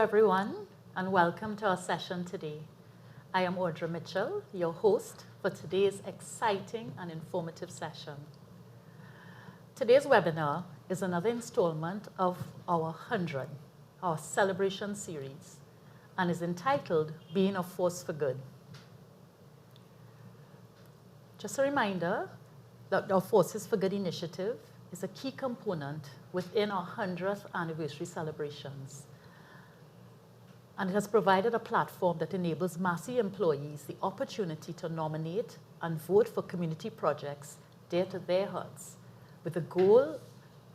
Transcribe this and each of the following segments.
everyone, and welcome to our session today. I am Audra Mitchell, your host for today's exciting and informative session. Today's webinar is another installment of our 100, our celebration series, and is entitled Being a Force for Good. Just a reminder that our Forces for Good initiative is a key component within our 100th anniversary celebrations. And it has provided a platform that enables Massey employees the opportunity to nominate and vote for community projects dear to their hearts, with the goal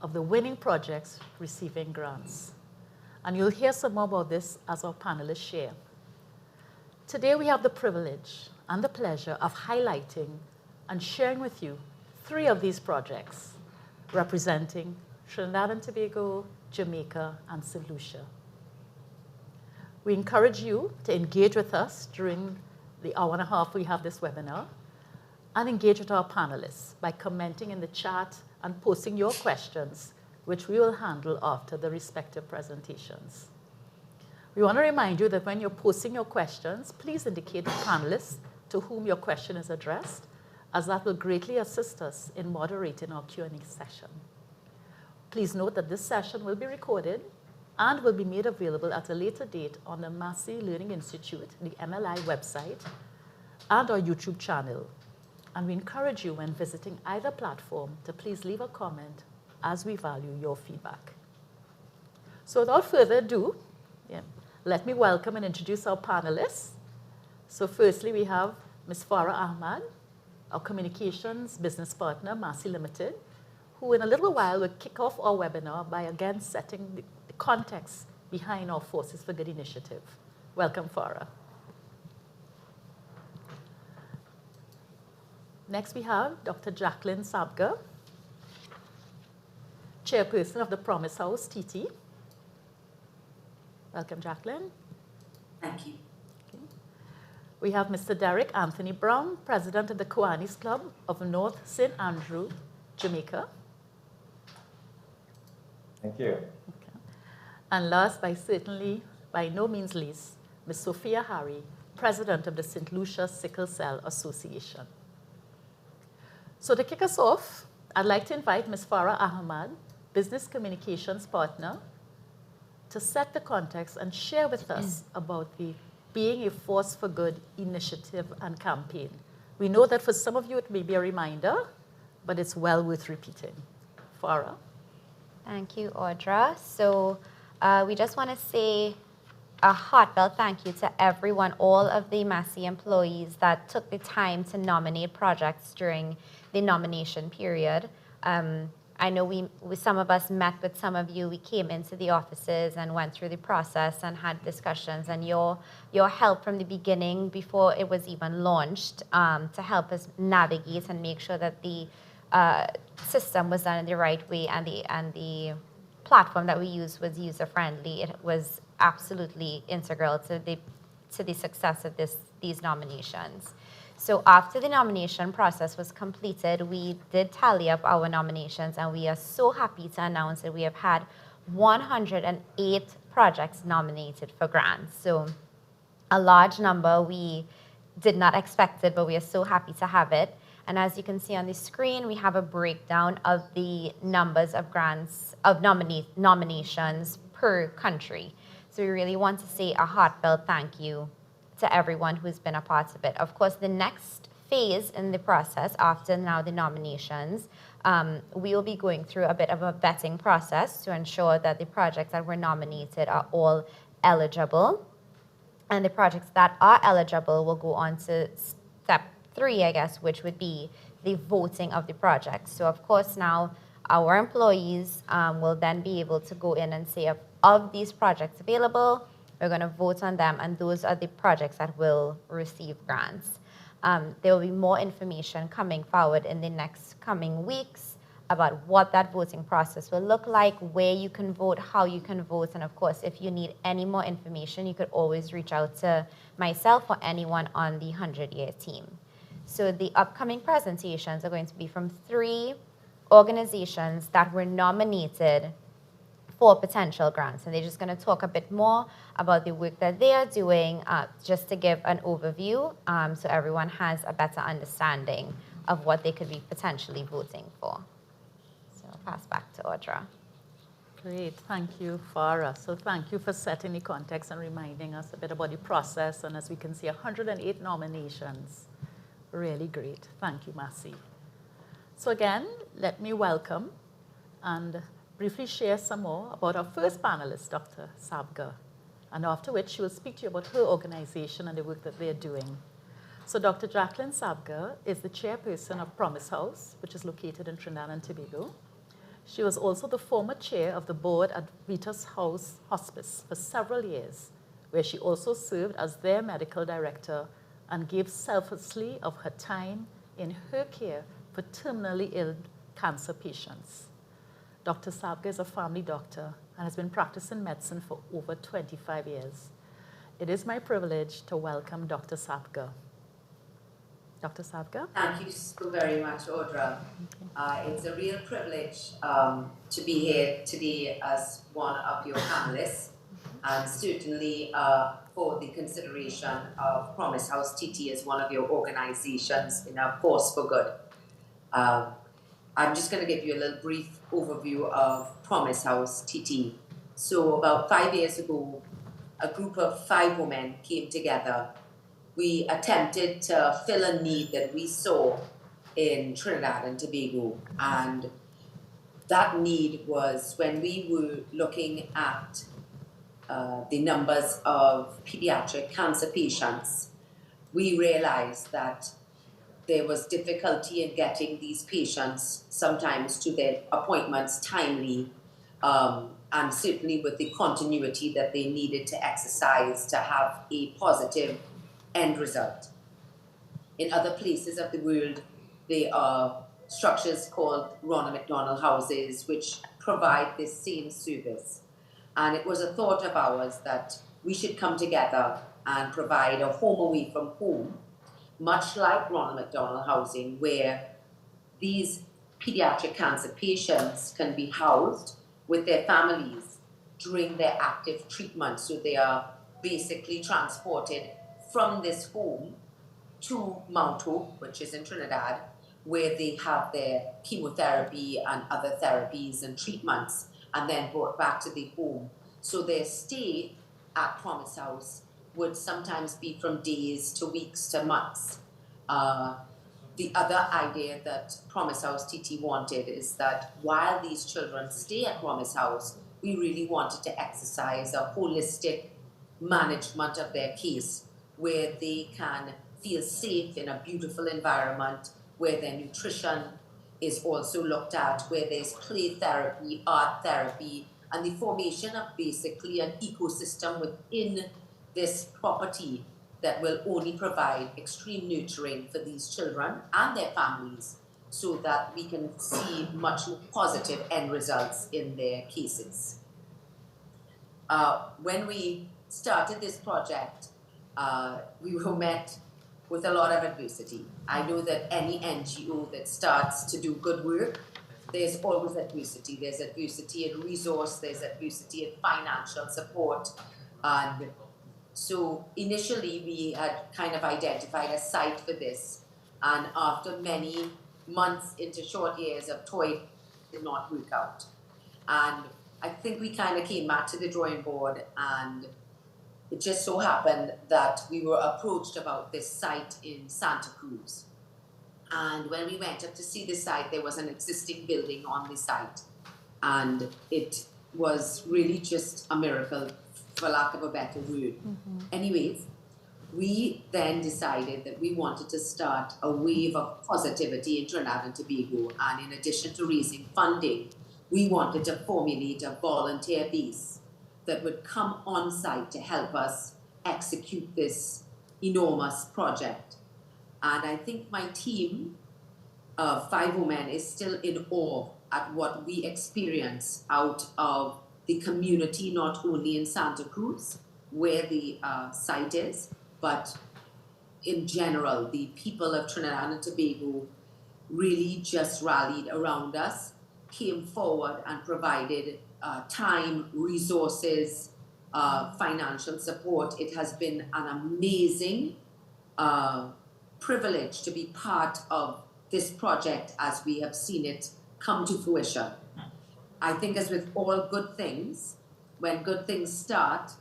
of the winning projects receiving grants. And you'll hear some more about this as our panelists share. Today we have the privilege and the pleasure of highlighting and sharing with you 3 of these projects representing Trinidad and Tobago, Jamaica, and St. Lucia. We encourage you to engage with us during the hour and a half we have this webinar, and engage with our panelists by commenting in the chat and posting your questions, which we will handle after the respective presentations. We want to remind you that when you're posting your questions, please indicate the panelists to whom your question is addressed, as that will greatly assist us in moderating our Q&A session. Please note that this session will be recorded and will be made available at a later date on the Massey Learning Institute, the MLI website, and our YouTube channel. And we encourage you when visiting either platform to please leave a comment, as we value your feedback. So without further ado, let me welcome and introduce our panelists. So firstly, we have Ms. Farah Ahmad, our communications business partner, Massey Limited, who in a little while will kick off our webinar by again setting the context behind our Forces for Good initiative. Welcome, Farah. Next, we have Dr. Jacqueline Sabga, chairperson of the Promise House, TT. Welcome, Jacqueline. Thank you. Okay. We have Mr. Derek Anthony Brown, president of the Kiwanis Club of North St. Andrew, Jamaica. Thank you. And last, by no means least, Ms. Sophia Harry, president of the St. Lucia Sickle Cell Association. So to kick us off, I'd like to invite Ms. Farah Ahmad, business communications partner, to set the context and share with us about the Being a Force for Good initiative and campaign. We know that for some of you it may be a reminder, but it's well worth repeating. Farah. Thank you, Audra. So we just want to say a heartfelt thank you to everyone, all of the Massey employees that took the time to nominate projects during the nomination period. I know some of us met with some of you. We came into the offices and went through the process and had discussions, and your help from the beginning, before it was even launched, to help us navigate and make sure that the system was done in the right way, and the platform that we used was user-friendly. It was absolutely integral to the success of these nominations. So after the nomination process was completed, we did tally up our nominations, and we are so happy to announce that we have had 108 projects nominated for grants. So a large number. We did not expect it, but we are so happy to have it. And as you can see on the screen, we have a breakdown of the numbers of grants, of nominations per country. So we really want to say a heartfelt thank you to everyone who's been a part of it. Of course, the next phase in the process, after now the nominations, we will be going through a bit of a vetting process to ensure that the projects that were nominated are all eligible. And the projects that are eligible will go on to step 3, I guess, which would be the voting of the projects. So of course now our employees will then be able to go in and say, of these projects available, we're going to vote on them, and those are the projects that will receive grants. There will be more information coming forward in the next coming weeks about what that voting process will look like, where you can vote, how you can vote, and of course, if you need any more information, you could always reach out to myself or anyone on the 100-year team. So the upcoming presentations are going to be from 3 organizations that were nominated for potential grants. And they're just going to talk a bit more about the work that they are doing, just to give an overview, so everyone has a better understanding of what they could be potentially voting for. So I'll pass back to Audra. Great, thank you, Farah. So thank you for setting the context and reminding us a bit about the process. And as we can see, 108 nominations. Really great. Thank you, Massey. So again, let me welcome and briefly share some more about our first panelist, Dr. Sabga, and after which she will speak to you about her organization and the work that they're doing. So Dr. Jacqueline Sabga is the chairperson of Promise House, which is located in Trinidad and Tobago. She was also the former chair of the board at Vitas House Hospice for several years, where she also served as their medical director and gave selflessly of her time in her care for terminally ill cancer patients. Dr. Sabga is a family doctor and has been practicing medicine for over 25 years. It is my privilege to welcome Dr. Sabga. Dr. Sabga? Thank you so very much, Audra. It's a real privilege to be here today as one of your panelists, and certainly for the consideration of Promise House TT as one of your organizations in a force for good. I'm just going to give you a little brief overview of Promise House TT. So about 5 years ago, a group of 5 women came together. We attempted to fill a need that we saw in Trinidad and Tobago. And that need was when we were looking at the numbers of pediatric cancer patients, we realized that there was difficulty in getting these patients sometimes to their appointments timely, and certainly with the continuity that they needed to exercise to have a positive end result. In other places of the world, there are structures called Ronald McDonald houses, which provide this same service. And it was a thought of ours that we should come together and provide a home away from home, much like Ronald McDonald housing, where these pediatric cancer patients can be housed with their families during their active treatment. So they are basically transported from this home to Mount Hope, which is in Trinidad, where they have their chemotherapy and other therapies and treatments, and then brought back to the home. So their stay at Promise House would sometimes be from days to weeks to months. The other idea that Promise House TT wanted is that while these children stay at Promise House, we really wanted to exercise a holistic management of their case, where they can feel safe in a beautiful environment, where their nutrition is also looked at, where there's play therapy, art therapy, and the formation of basically an ecosystem within this property that will only provide extreme nurturing for these children and their families, so that we can see much more positive end results in their cases. When we started this project, we were met with a lot of adversity. I know that any NGO that starts to do good work, there's always adversity. There's adversity in resource, there's adversity in financial support. And so initially we had kind of identified a site for this. And after many months into short years of toil, it did not work out. And I think we kind of came back to the drawing board, and it just so happened that we were approached about this site in Santa Cruz. And when we went up to see the site, there was an existing building on the site. And it was really just a miracle, for lack of a better word. Anyways, we then decided that we wanted to start a wave of positivity in Trinidad and Tobago. And in addition to raising funding, we wanted to formulate a volunteer base that would come on site to help us execute this enormous project. And I think my team of 5 women is still in awe at what we experience out of the community, not only in Santa Cruz, where the site is, but in general, the people of Trinidad and Tobago really just rallied around us, came forward and provided time, resources, financial support. It has been an amazing privilege to be part of this project as we have seen it come to fruition. I think, as with all good things, when good things start,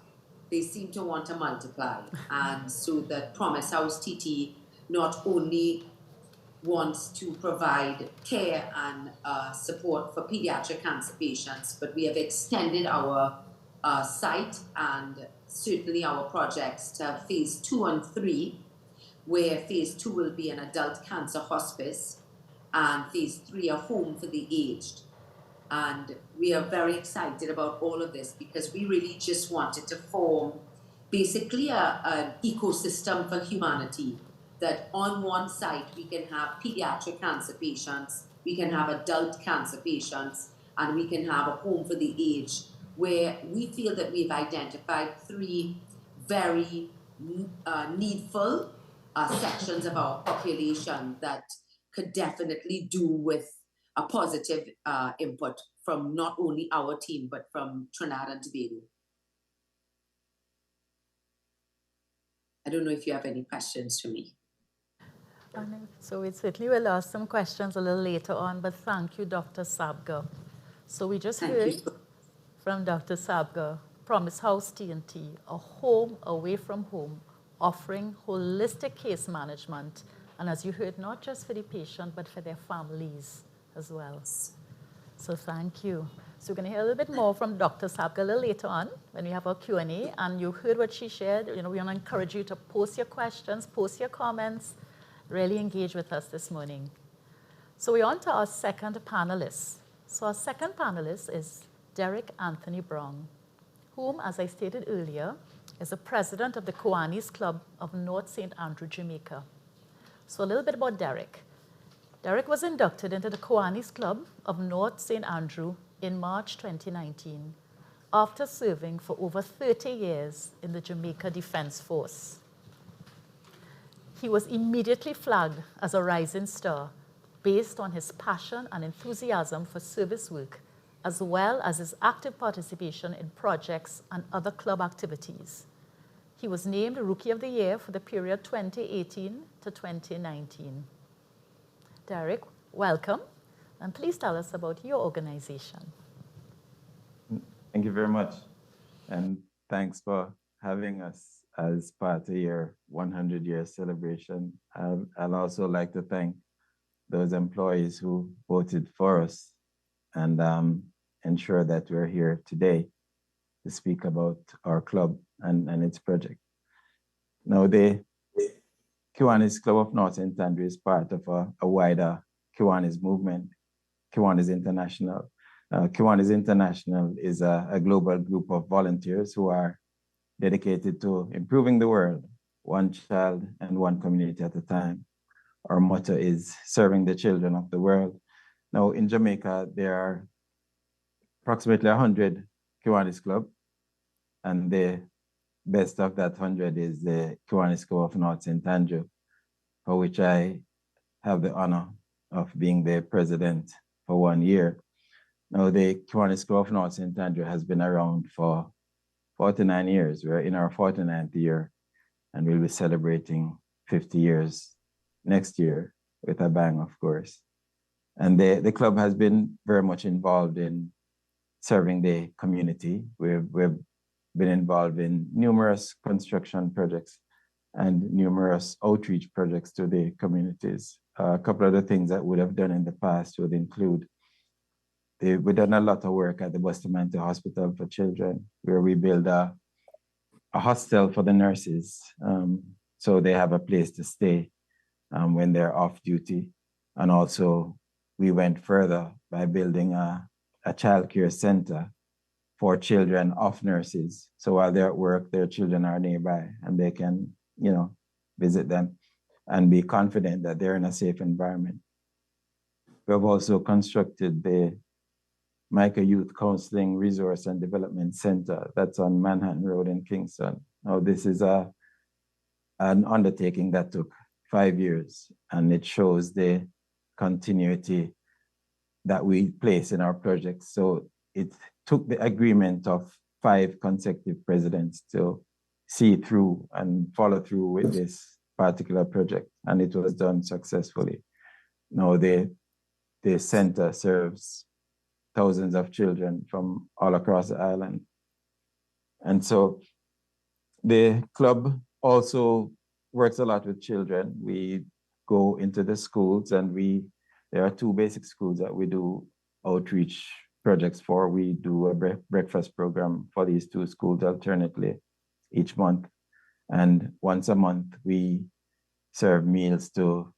they seem to want to multiply. And so the Promise House TT not only wants to provide care and support for pediatric cancer patients, but we have extended our site and certainly our projects to phase 2 and 3, where phase 2 will be an adult cancer hospice and phase 3 a home for the aged. And we are very excited about all of this because we really just wanted to form basically an ecosystem for humanity, that on one site we can have pediatric cancer patients, we can have adult cancer patients, and we can have a home for the aged, where we feel that we've identified 3 very needful sections of our population that could definitely do with a positive input from not only our team, but from Trinidad and Tobago. I don't know if you have any questions for me. So we certainly will ask some questions a little later on, but thank you, Dr. Sabga. So we just heard from Dr. Sabga, Promise House TNT, a home away from home, offering holistic case management, and as you heard, not just for the patient, but for their families as well. So thank you. So we're going to hear a little bit more from Dr. Sabga a little later on when we have our Q&A, and you heard what she shared. We want to encourage you to post your questions, post your comments, really engage with us this morning. So we're on to our second panelist. So our second panelist is Derek Anthony Brown, whom, as I stated earlier, is the president of the Kiwanis Club of North St. Andrew, Jamaica. So a little bit about Derek. Derek was inducted into the Kiwanis Club of North St. Andrew in March 2019 after serving for over 30 years in the Jamaica Defense Force. He was immediately flagged as a rising star based on his passion and enthusiasm for service work, as well as his active participation in projects and other club activities. He was named Rookie of the Year for the period 2018 to 2019. Derek, welcome, and please tell us about your organization. Thank you very much, and thanks for having us as part of your 100-year celebration. I'd also like to thank those employees who voted for us and ensure that we're here today to speak about our club and its project. Now, the Kiwanis Club of North St. Andrew is part of a wider Kiwanis movement, Kiwanis International. Kiwanis International is a global group of volunteers who are dedicated to improving the world, one child and one community at a time. Our motto is serving the children of the world. Now, in Jamaica, there are approximately 100 Kiwanis Club, and the best of that 100 is the Kiwanis Club of North St. Andrew, for which I have the honor of being the president for 1 year. Now, the Kiwanis Club of North St. Andrew has been around for 49 years. We're in our 49th year, and we'll be celebrating 50 years next year with a bang, of course. And the club has been very much involved in serving the community. We've been involved in numerous construction projects and numerous outreach projects to the communities. A couple of the things that we have done in the past would include, we've done a lot of work at the Bustamante Hospital for Children, where we build a hostel for the nurses, so they have a place to stay when they're off duty. And also, we went further by building a child care center for children of nurses. So while they're at work, their children are nearby and they can, visit them and be confident that they're in a safe environment. We have also constructed the Micah Youth Counseling Resource and Development Center that's on Manhattan Road in Kingston. Now, this is an undertaking that took 5 years, and it shows the continuity that we place in our projects. So it took the agreement of 5 consecutive presidents to see through and follow through with this particular project, and it was done successfully. Now the center serves thousands of children from all across the island. And so the club also works a lot with children. We go into the schools, and there are 2 basic schools that we do outreach projects for. We do a breakfast program for these 2 schools alternately each month. And once a month, we serve meals to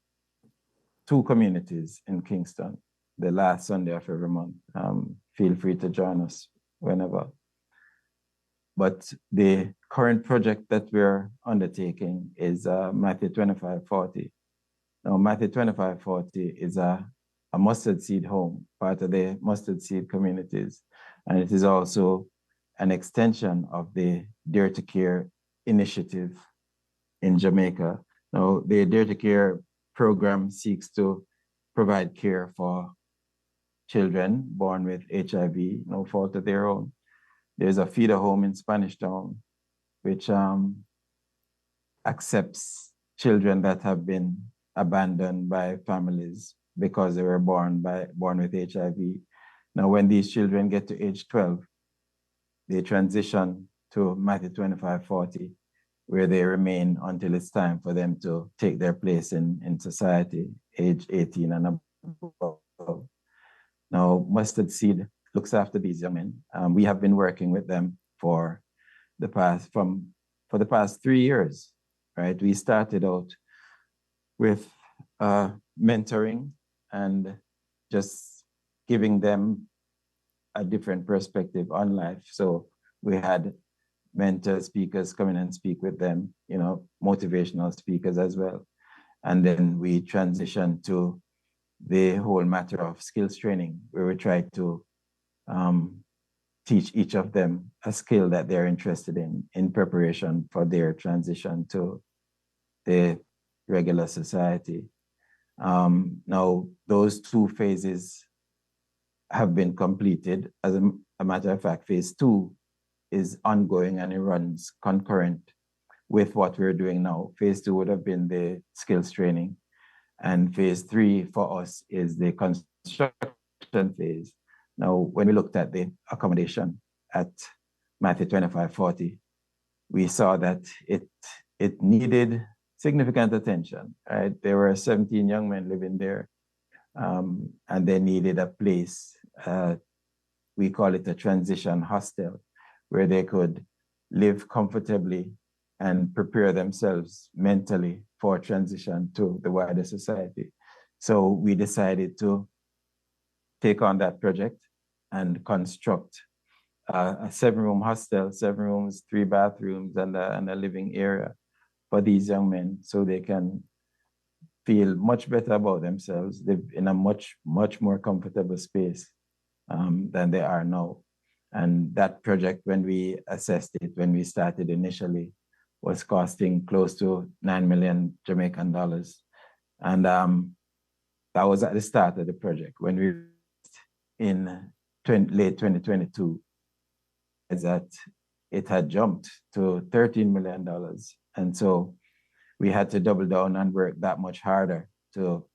2 communities in Kingston, the last Sunday of every month. Feel free to join us whenever. But the current project that we're undertaking is Matthew 2540. Now, Matthew 2540 is a mustard seed home, part of the mustard seed communities. And it is also an extension of the Dare to Care initiative in Jamaica. Now, the Dare to Care program seeks to provide care for children born with HIV, no fault of their own. There's a feeder home in Spanish Town, which accepts children that have been abandoned by families because they were born with HIV. Now, when these children get to age 12, they transition to Matthew 2540, where they remain until it's time for them to take their place in society, age 18 and above. Now, Mustard Seed looks after these young men. We have been working with them for the past 3 years, right? We started out with mentoring and just giving them a different perspective on life. So we had mentor speakers come in and speak with them, motivational speakers as well. And then we transitioned to the whole matter of skills training, where we tried to teach each of them a skill that they're interested in preparation for their transition to the regular society. Now, those 2 phases have been completed. As a matter of fact, phase 2 is ongoing and it runs concurrent with what we're doing now. Phase 2 would have been the skills training, and phase 3 for us is the construction phase. Now, when we looked at the accommodation at Matthew 2540, we saw that it needed significant attention, right? There were 17 young men living there, and they needed a place, we call it a transition hostel, where they could live comfortably and prepare themselves mentally for transition to the wider society. So we decided to take on that project and construct a 7-room hostel, 7 rooms, 3 bathrooms, and a living area for these young men, so they can feel much better about themselves, live in a much, much more comfortable space than they are now. And that project, when we assessed it, when we started initially, was costing close to 9 million Jamaican dollars. And that was at the start of the project. When we in late 2022, is that it had jumped to $13 million. And so we had to double down and work that much harder to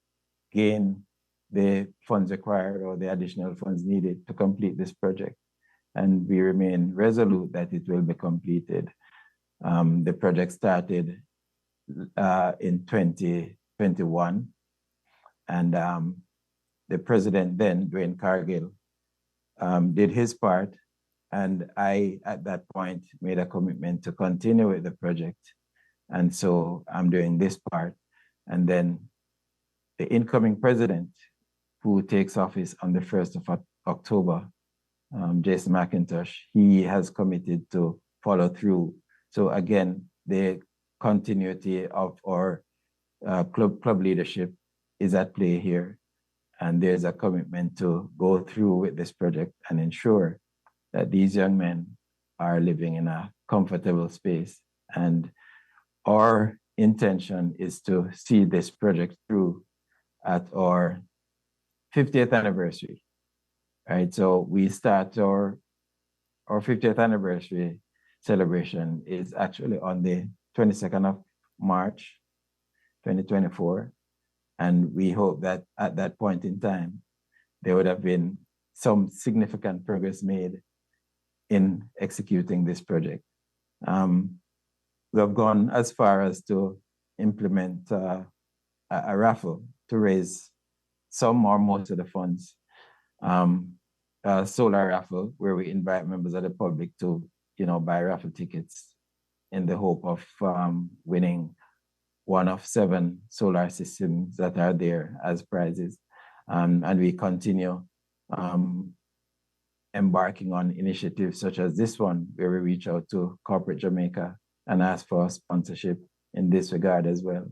gain the funds required or the additional funds needed to complete this project. And we remain resolute that it will be completed. The project started in 2021, and the president then, Dwayne Cargill, did his part, and I, at that point, made a commitment to continue with the project. And so I'm doing this part. And then the incoming president, who takes office on the 1st of October, Jason McIntosh, he has committed to follow through. So again, the continuity of our club leadership is at play here. And there's a commitment to go through with this project and ensure that these young men are living in a comfortable space. And our intention is to see this project through at our 50th anniversary. right? So we start our 50th anniversary celebration is actually on the 22nd of March, 2024. And we hope that at that point in time, there would have been some significant progress made in executing this project. We have gone as far as to implement a raffle to raise some or most of the funds. A solar raffle where we invite members of the public to, buy raffle tickets in the hope of winning one of 7 solar systems that are there as prizes. And we continue embarking on initiatives such as this one, where we reach out to Corporate Jamaica and ask for sponsorship in this regard as well.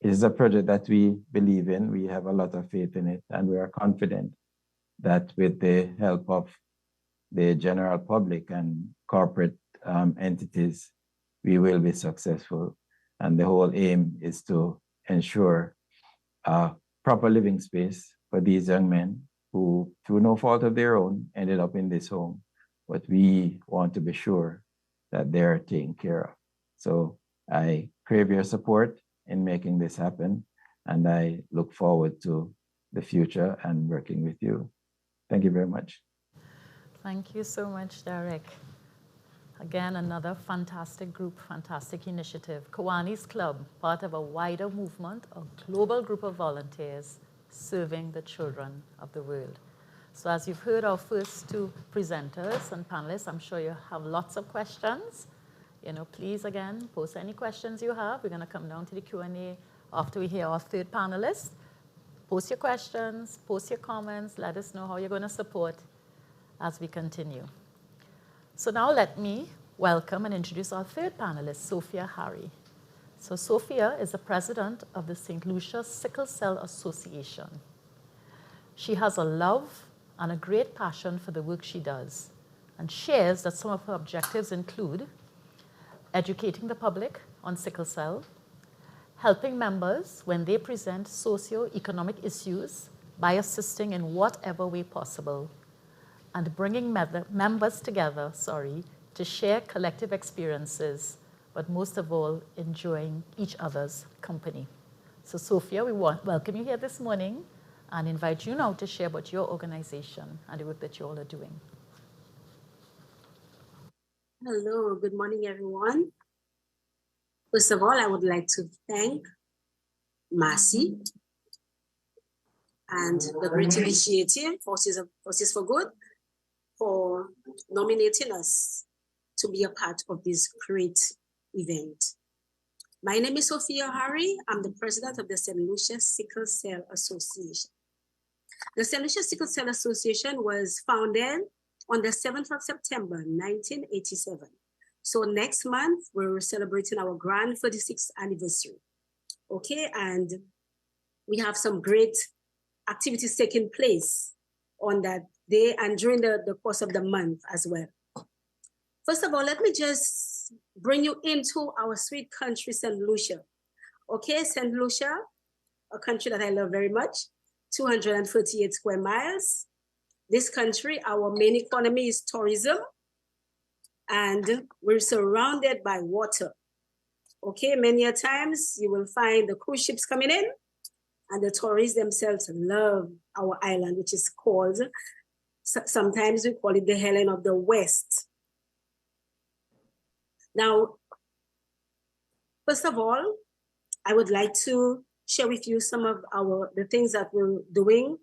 It is a project that we believe in. We have a lot of faith in it, and we are confident that with the help of the general public and corporate entities, we will be successful. And the whole aim is to ensure a proper living space for these young men who, through no fault of their own, ended up in this home. But we want to be sure that they're taken care of. So I crave your support in making this happen, and I look forward to the future and working with you. Thank you very much. Thank you so much, Derek. Again, another fantastic group, fantastic initiative. Kiwanis Club, part of a wider movement, a global group of volunteers serving the children of the world. So as you've heard our first 2 presenters and panelists, I'm sure you have lots of questions. Please, again, post any questions you have. We're going to come down to the Q&A after we hear our 3rd panelist. Post your questions, post your comments, let us know how you're going to support as we continue. So now let me welcome and introduce our 3rd panelist, Sophia Harry. So Sophia is the president of the St. Lucia Sickle Cell Association. She has a love and a great passion for the work she does, and shares that some of her objectives include educating the public on sickle cell, helping members when they present socio-economic issues by assisting in whatever way possible, and bringing members together, to share collective experiences, but most of all, enjoying each other's company. So Sophia, we welcome you here this morning and invite you now to share about your organization and the work that you all are doing. Hello, good morning, everyone. First of all, I would like to thank Massey and the Great Initiative, Forces for Good, for nominating us to be a part of this great event. My name is Sophia Harry. I'm the president of the St. Lucia Sickle Cell Association. The St. Lucia Sickle Cell Association was founded on the 7th of September, 1987. So next month, we're celebrating our grand 46th anniversary. Okay, and we have some great activities taking place on that day and during the course of the month as well. First of all, let me just bring you into our sweet country, St. Lucia. Okay, St. Lucia, a country that I love very much, 238 square miles. This country, our main economy is tourism, and we're surrounded by water. Okay, many a times you will find the cruise ships coming in, and the tourists themselves love our island, which is called, sometimes we call it the Helen of the West. Now, first of all, I would like to share with you some of the things that we're doing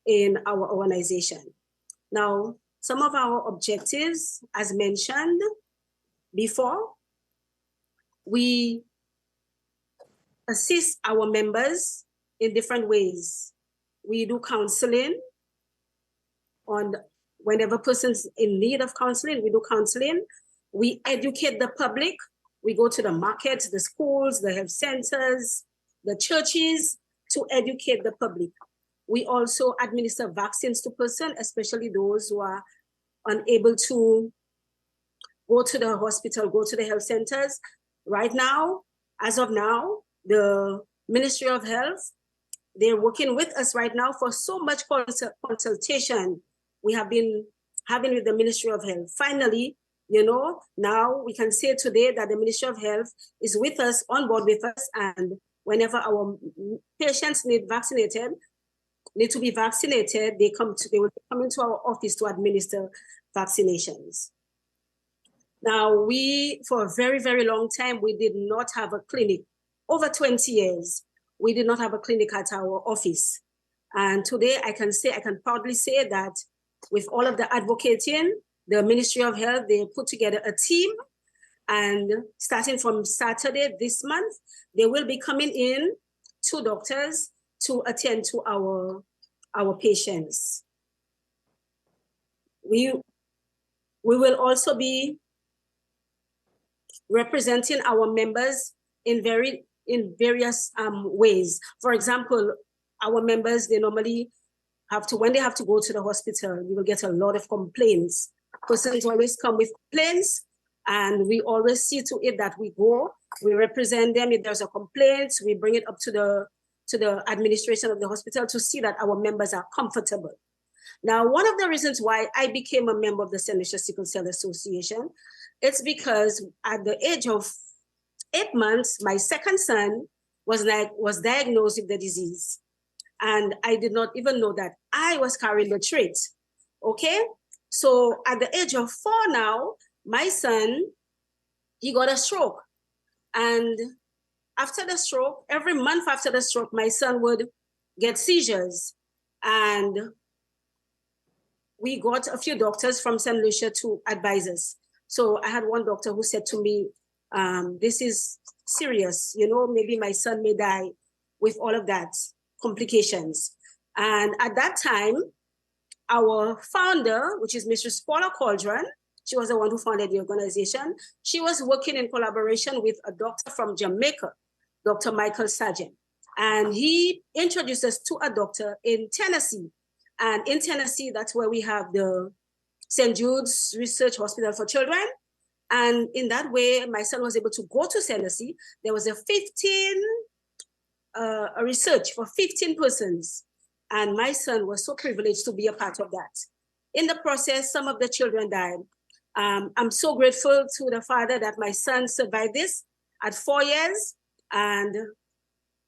in our organization. Now, some of our objectives, as mentioned before, we assist our members in different ways. We do counseling on whenever person's in need of counseling, we do counseling. We educate the public. We go to the markets, the schools, the health centers, the churches to educate the public. We also administer vaccines to persons, especially those who are unable to go to the hospital, go to the health centers. Right now, as of now, the Ministry of Health, they're working with us right now for so much consultation we have been having with the Ministry of Health. Finally, you know, now we can say today that the Ministry of Health is with us, on board with us, and whenever our patients need to be vaccinated, they will come into our office to administer vaccinations. Now, for a very, very long time, we did not have a clinic. Over 20 years, we did not have a clinic at our office. And today I can proudly say that with all of the advocating, the Ministry of Health, they put together a team, and starting from Saturday this month, they will be coming in 2 doctors to attend to our patients. We will also be representing our members in various ways. For example, our members, they normally when they have to go to the hospital, you will get a lot of complaints. Persons always come with complaints, and we always see to it that we represent them. If there's a complaint, we bring it up to the administration of the hospital to see that our members are comfortable. Now, one of the reasons why I became a member of the St. Lucia Sickle Cell Association, it's because at the age of 8 months, my second son was diagnosed with the disease. And I did not even know that I was carrying the trait. Okay? So at the age of 4 now, my son, he got a stroke. And after the stroke, every month after the stroke, my son would get seizures. And we got a few doctors from St. Lucia to advise us. So I had one doctor who said to me, this is serious, you know, maybe my son may die with all of that complications. And at that time, our founder, which is Mrs. Paula Cauldron, she was the one who founded the organization. She was working in collaboration with a doctor from Jamaica, Dr. Michael Sargent. And he introduced us to a doctor in Tennessee. And in Tennessee, that's where we have the St. Jude's Research Hospital for Children. And in that way, my son was able to go to Tennessee. There was a research for 15 persons. And my son was so privileged to be a part of that. In the process, some of the children died. I'm so grateful to the father that my son survived this at 4 years. And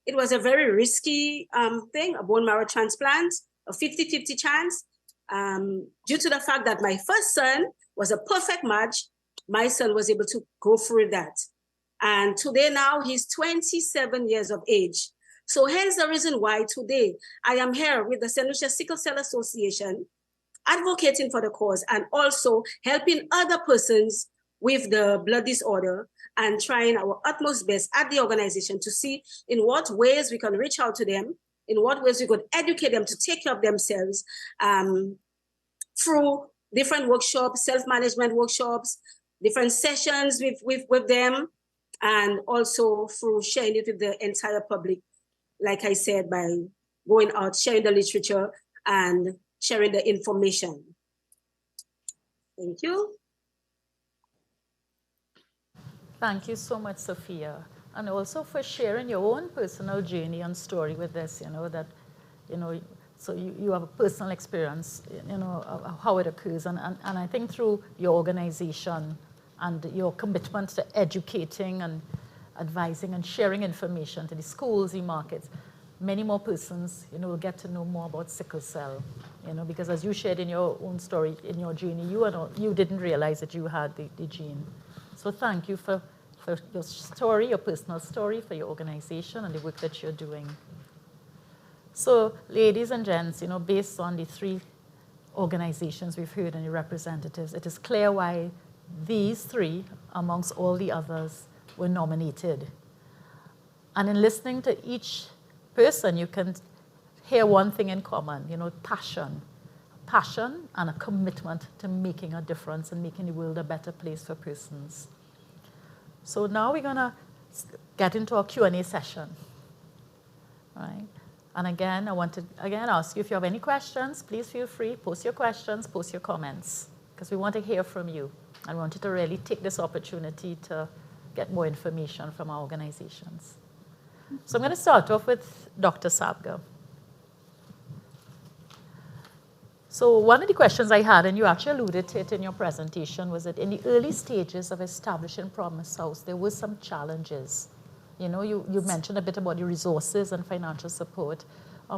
it was a very risky thing, a bone marrow transplant, a 50-50 chance. Due to the fact that my first son was a perfect match, my son was able to go through that. And today now he's 27 years of age. So hence the reason why today I am here with the St. Lucia Sickle Cell Association, advocating for the cause and also helping other persons with the blood disorder and trying our utmost best at the organization to see in what ways we can reach out to them, in what ways we could educate them to take care of themselves through different workshops, self-management workshops, different sessions with them, and also through sharing it with the entire public, like I said, by going out, sharing the literature and sharing the information. Thank you. Thank you so much, Sophia. And also for sharing your own personal journey and story with this, so you have a personal experience, of how it occurs. And I think through your organization and your commitment to educating and advising and sharing information to the schools, the markets, many more persons, will get to know more about sickle cell, because as you shared in your own story, in your journey, you didn't realize that you had the gene. So thank you for your story, your personal story, for your organization and the work that you're doing. So ladies and gents, based on the 3 organizations we've heard and the representatives, it is clear why these 3, amongst all the others, were nominated. And in listening to each person, you can hear one thing in common, passion and a commitment to making a difference and making the world a better place for persons. So now we're gonna get into our Q&A session, right? And again, I want to ask you if you have any questions, please feel free, post your questions, post your comments, because we want to hear from you. And we want you to really take this opportunity to get more information from our organizations. So I'm going to start off with Dr. Sabga. So one of the questions I had, and you actually alluded to it in your presentation, was that in the early stages of establishing Promise House, there were some challenges. You know, you mentioned a bit about the resources and financial support.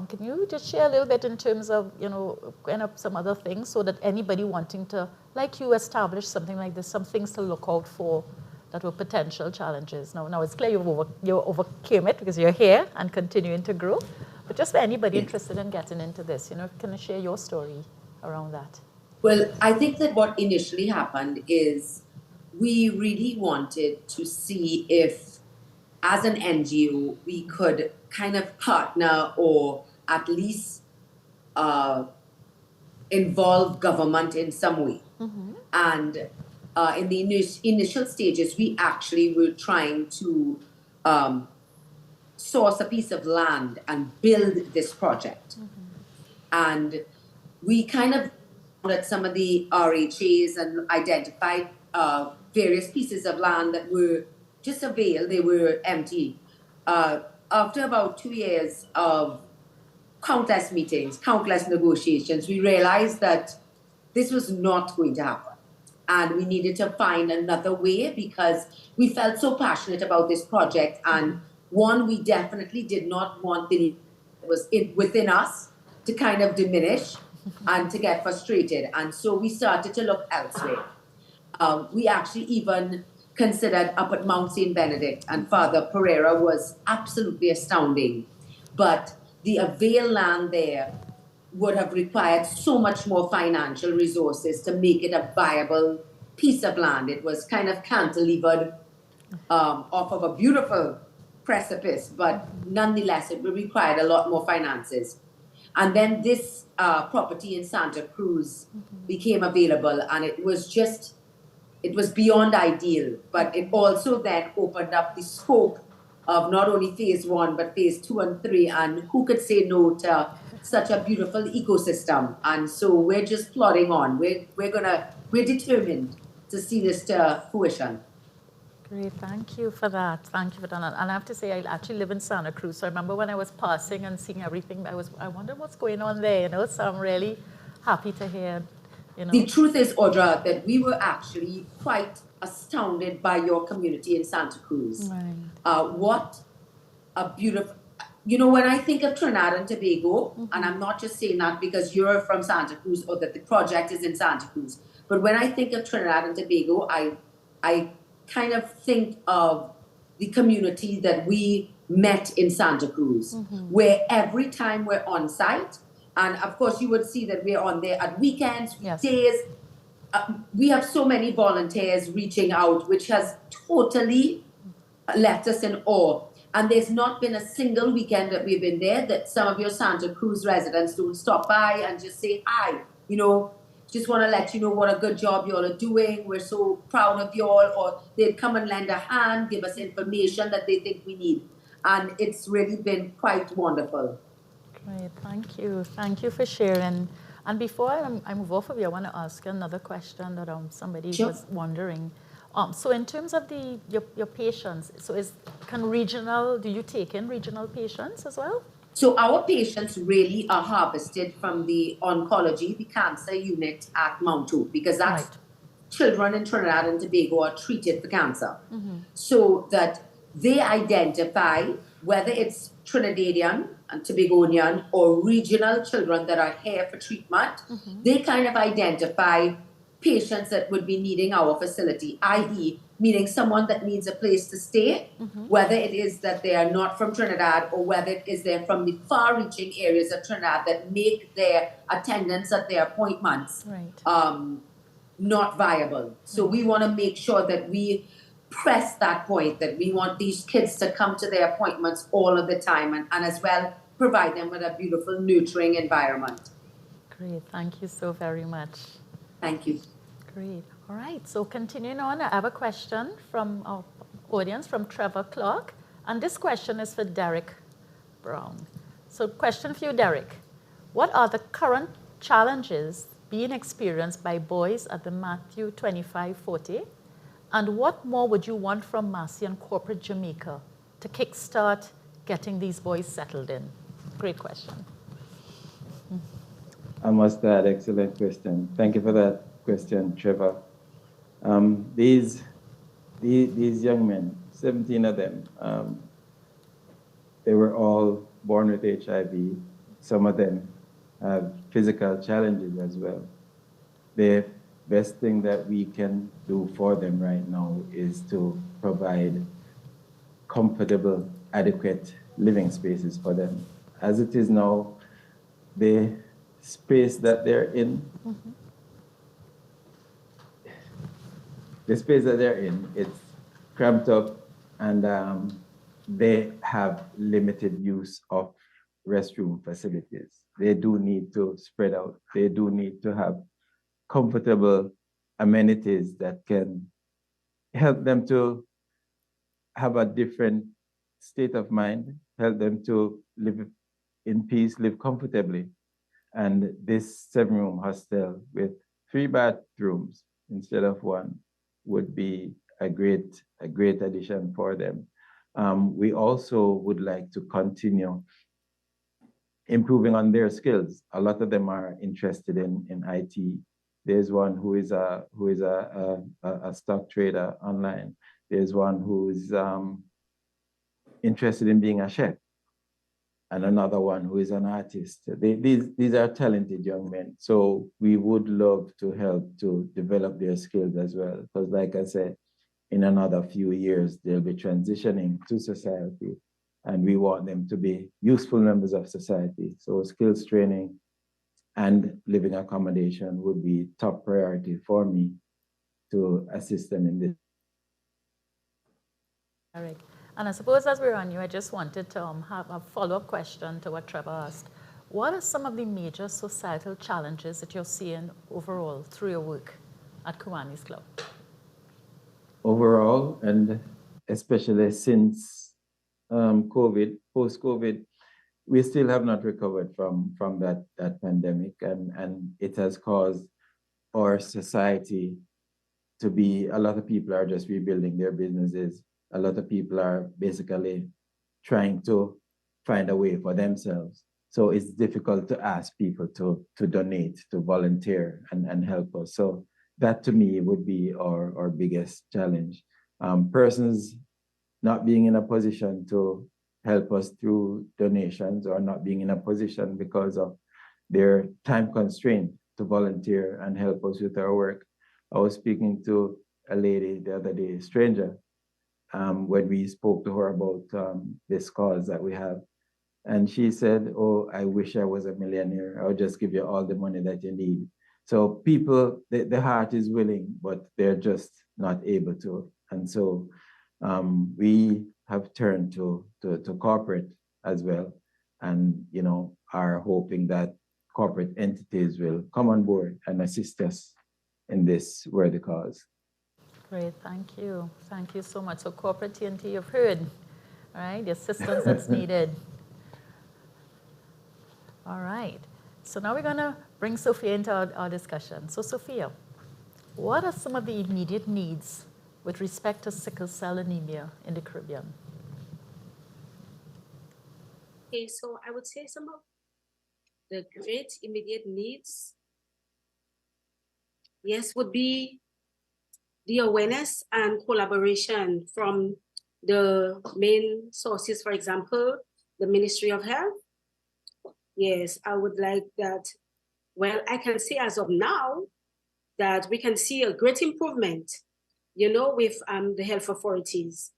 Can you just share a little bit in terms of, you know, kind of some other things so that anybody wanting to, like you, establish something like this, some things to look out for that were potential challenges? Now it's clear you overcame it because you're here and continuing to grow. But just for anybody interested in getting into this, you know, can you share your story around that? Well, I think that what initially happened is we really wanted to see if, as an NGO, we could kind of partner or at least involve government in some way. And in the initial stages, we actually were trying to source a piece of land and build this project. And we kind of looked at some of the RHAs and identified various pieces of land that were just available, they were empty. After about 2 years of countless meetings, countless negotiations, we realized that this was not going to happen. And we needed to find another way because we felt so passionate about this project. And one, we definitely did not want within us to kind of diminish and to get frustrated. And so we started to look elsewhere. We actually even considered up at Mount St. Benedict, and Father Pereira was absolutely astounding. But the avail land there would have required so much more financial resources to make it a viable piece of land. It was kind of cantilevered off of a beautiful precipice, but nonetheless, it required a lot more finances. And then this property in Santa Cruz became available, and it was beyond ideal, but it also then opened up the scope of not only phase 1, but phase 2 and 3, and who could say no to such a beautiful ecosystem? And so we're just plodding on. We're determined to see this to fruition. Great, thank you for that. Thank you for that. And I have to say, I actually live in Santa Cruz, so I remember when I was passing and seeing everything, I wondered what's going on there, you know, so I'm really happy to hear, you know. The truth is, Audra, that we were actually quite astounded by your community in Santa Cruz. Right. What a beautiful, you know, when I think of Trinidad and Tobago, and I'm not just saying that because you're from Santa Cruz or that the project is in Santa Cruz, but when I think of Trinidad and Tobago, I kind of think of the community that we met in Santa Cruz, where every time we're on site, and of course you would see that we're on there at weekends, weekdays. We have so many volunteers reaching out, which has totally left us in awe. And there's not been a single weekend that we've been there that some of your Santa Cruz residents don't stop by and just say hi. You know, just want to let you know what a good job you all are doing. We're so proud of you all. Or they'd come and lend a hand, give us information that they think we need. And it's really been quite wonderful. Great, thank you. Thank you for sharing. And before I move off of you, I want to ask another question that somebody was wondering. So in terms of your patients, so do you take in regional patients as well? So our patients really are harvested from the oncology, the cancer unit at Mount Hope, because that's children in Trinidad and Tobago are treated for cancer. So that they identify whether it's Trinidadian and Tobagonian or regional children that are here for treatment, they kind of identify patients that would be needing our facility, i.e. meaning someone that needs a place to stay, whether it is that they are not from Trinidad or whether it is they're from the far-reaching areas of Trinidad that make their attendance at their appointments not viable. So we want to make sure that we press that point, that we want these kids to come to their appointments all of the time and as well provide them with a beautiful, nurturing environment. Great, thank you so very much. Thank you. Great. All right, so continuing on, I have a question from our audience, from Trevor Clark. And this question is for Derek Brown. So question for you, Derek. What are the current challenges being experienced by boys at the Matthew 2540? And what more would you want from Massey and corporate Jamaica to kickstart getting these boys settled in? Great question. I must add, excellent question. Thank you for that question, Trevor. These young men, 17 of them, they were all born with HIV. Some of them have physical challenges as well. The best thing that we can do for them right now is to provide comfortable, adequate living spaces for them. As it is now, the space that they're in, it's cramped up, and they have limited use of restroom facilities. They do need to spread out. They do need to have comfortable amenities that can help them to have a different state of mind, help them to live in peace, live comfortably. And this 7-room hostel with 3 bathrooms instead of 1 would be a great addition for them. We also would like to continue improving on their skills. A lot of them are interested in IT. There's one who is a stock trader online. There's one who's interested in being a chef, and another one who is an artist. These are talented young men. So we would love to help to develop their skills as well. Because like I said, in another few years, they'll be transitioning to society, and we want them to be useful members of society. So skills training and living accommodation would be top priority for me to assist them in this. All right. And I suppose as we're on you, I just wanted to have a follow-up question to what Trevor asked. What are some of the major societal challenges that you're seeing overall through your work at Kiwanis Club? Overall, and especially since COVID, post-COVID, we still have not recovered from that pandemic, and it has caused our society to be, a lot of people are just rebuilding their businesses. A lot of people are basically trying to find a way for themselves. So it's difficult to ask people to donate, to volunteer and help us. So that to me would be our biggest challenge. Persons not being in a position to help us through donations, or not being in a position because of their time constraint to volunteer and help us with our work. I was speaking to a lady the other day, a stranger, when we spoke to her about this cause that we have. And she said, "Oh, I wish I was a millionaire. I'll just give you all the money that you need." So people, the heart is willing, but they're just not able to. And so we have turned to corporate as well, and are hoping that corporate entities will come on board and assist us in this worthy cause. Great, thank you. Thank you so much. So corporate TNT, you've heard, right? The assistance that's needed. All right. So now we're going to bring Sophia into our discussion. So Sophia, what are some of the immediate needs with respect to sickle cell anemia in the Caribbean? Okay, so I would say some of the great immediate needs, yes, would be the awareness and collaboration from the main sources, for example, the Ministry of Health. Yes, I would like that. Well, I can say as of now that we can see a great improvement, with the health authorities.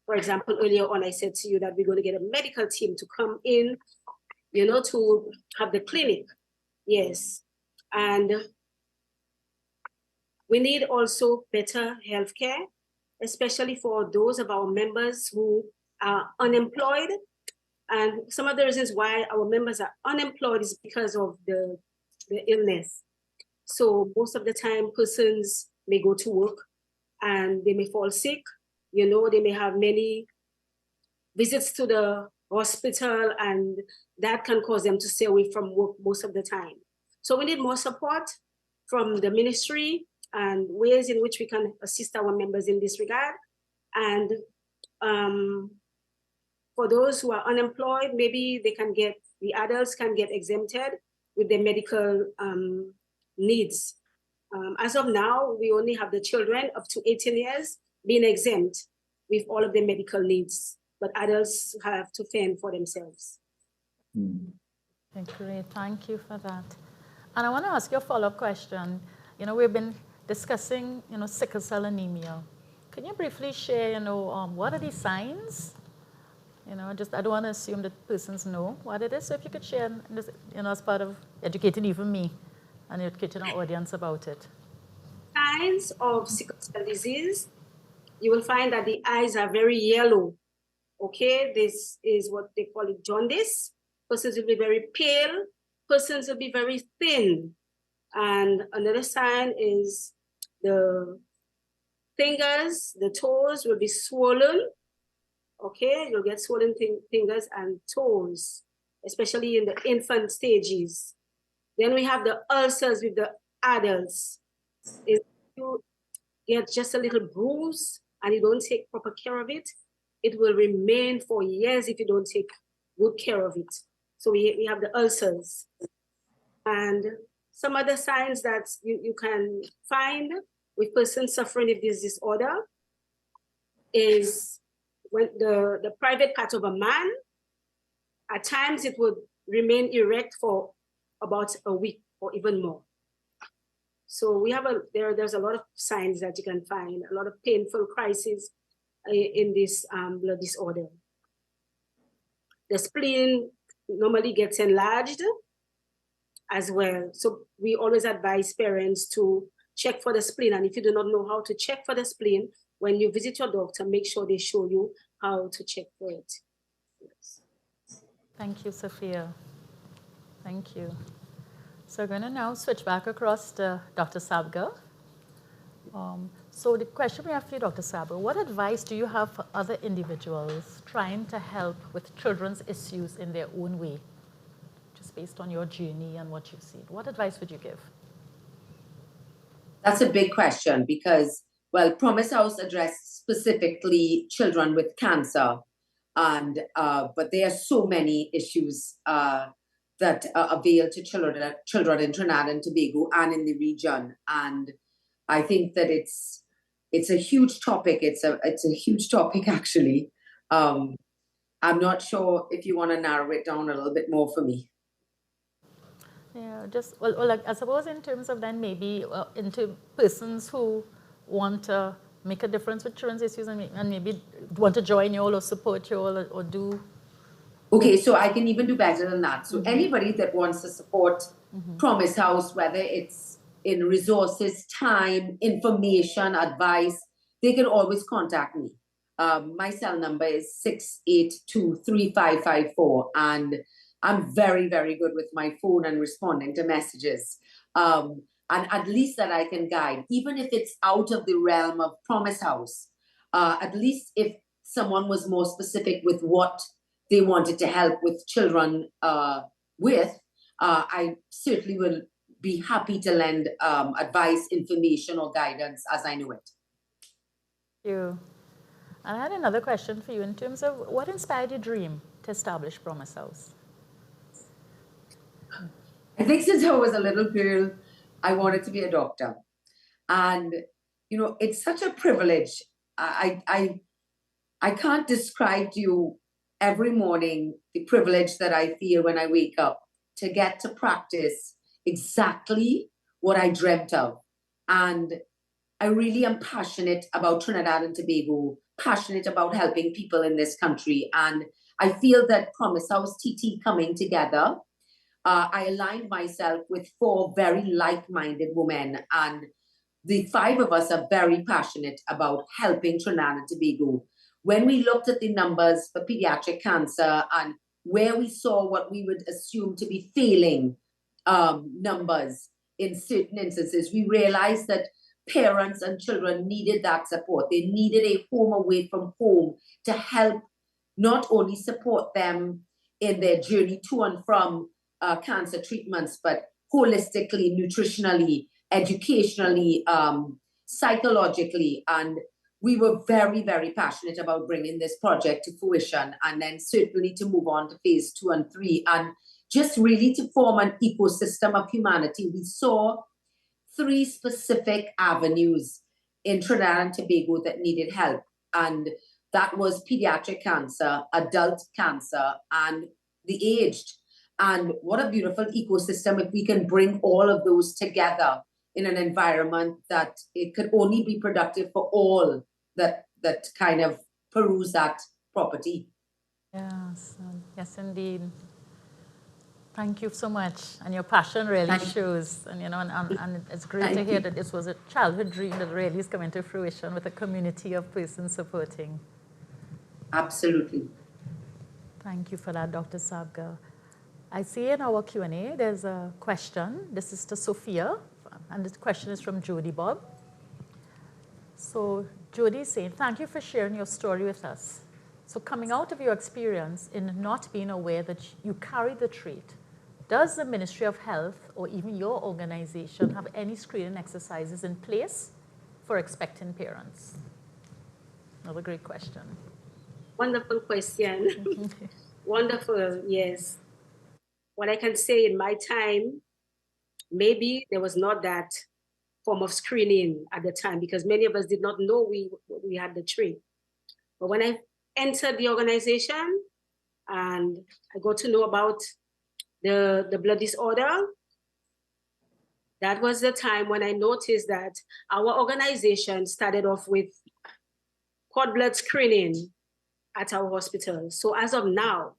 For example, earlier on, I said to you that we're going to get a medical team to come in, to have the clinic. Yes. And we need also better healthcare, especially for those of our members who are unemployed. And some of the reasons why our members are unemployed is because of the illness. So most of the time, persons may go to work and they may fall sick. They may have many visits to the hospital, and that can cause them to stay away from work most of the time. So we need more support from the ministry and ways in which we can assist our members in this regard. And for those who are unemployed, maybe the adults can get exempted with their medical needs. As of now, we only have the children up to 18 years being exempt with all of their medical needs, but adults have to fend for themselves. Okay, great. Thank you for that. And I want to ask you a follow-up question. You know, we've been discussing, sickle cell anemia. Can you briefly share, what are these signs? I don't want to assume that persons know what it is. So if you could share, as part of educating even me and educating our audience about it. Signs of sickle cell disease, you will find that the eyes are very yellow. Okay, this is what they call it jaundice. Persons will be very pale. Persons will be very thin. And another sign is the fingers, the toes will be swollen. Okay, you'll get swollen fingers and toes, especially in the infant stages. Then we have the ulcers with the adults. If you get just a little bruise and you don't take proper care of it, it will remain for years if you don't take good care of it. So we have the ulcers. And some other signs that you can find with persons suffering with this disorder is when the private part of a man, at times it would remain erect for about a week or even more. So we have there's a lot of signs that you can find, a lot of painful crises in this blood disorder. The spleen normally gets enlarged as well. So we always advise parents to check for the spleen. And if you do not know how to check for the spleen, when you visit your doctor, make sure they show you how to check for it. Yes. Thank you, Sophia. Thank you. So we're going to now switch back across to Dr. Sabga. So the question we have for you, Dr. Sabga, what advice do you have for other individuals trying to help with children's issues in their own way, just based on your journey and what you've seen? What advice would you give? That's a big question because, well, Promise House addressed specifically children with cancer, and but there are so many issues that avail to children in Trinidad and Tobago and in the region. And I think that it's a huge topic. It's a huge topic, actually. I'm not sure if you want to narrow it down a little bit more for me. Yeah, like, I suppose in terms of then maybe into persons who want to make a difference with children's issues and maybe want to join you all or support you all or do. Okay, so I can even do better than that. So anybody that wants to support Promise House, whether it's in resources, time, information, advice, they can always contact me. My cell number is 682-3554, and I'm very, very good with my phone and responding to messages. And at least that I can guide, even if it's out of the realm of Promise House, at least if someone was more specific with what they wanted to help with children with, I certainly will be happy to lend advice, information, or guidance as I know it. Thank you. And I had another question for you in terms of what inspired your dream to establish Promise House? I think since I was a little girl, I wanted to be a doctor. And, it's such a privilege. I can't describe to you every morning the privilege that I feel when I wake up to get to practice exactly what I dreamt of. And I really am passionate about Trinidad and Tobago, passionate about helping people in this country. And I feel that Promise House TT coming together, I aligned myself with 4 very like-minded women, and the 5 of us are very passionate about helping Trinidad and Tobago. When we looked at the numbers for pediatric cancer and where we saw what we would assume to be failing numbers in certain instances, we realized that parents and children needed that support. They needed a home away from home to help not only support them in their journey to and from cancer treatments, but holistically, nutritionally, educationally, psychologically. And we were very, very passionate about bringing this project to fruition and then certainly to move on to phase 2 and 3. And just really to form an ecosystem of humanity. We saw 3 specific avenues in Trinidad and Tobago that needed help. And that was pediatric cancer, adult cancer, and the aged. And what a beautiful ecosystem if we can bring all of those together in an environment that it could only be productive for all that kind of peruse that property. Yes, yes, indeed. Thank you so much, and your passion really shows. And and it's great to hear that this was a childhood dream that really is coming to fruition with a community of persons supporting. Absolutely. Thank you for that, Dr. Sabga. I see in our Q&A there's a question. This is to Sophia, and this question is from Jody Bob. So Jody is saying, thank you for sharing your story with us. So coming out of your experience in not being aware that you carry the trait, does the Ministry of Health or even your organization have any screening exercises in place for expectant parents? Another great question. Wonderful question. Wonderful, yes. What I can say in my time, maybe there was not that form of screening at the time because many of us did not know we had the trait. But when I entered the organization and I got to know about the blood disorder, that was the time when I noticed that our organization started off with cord blood screening at our hospital. So as of now,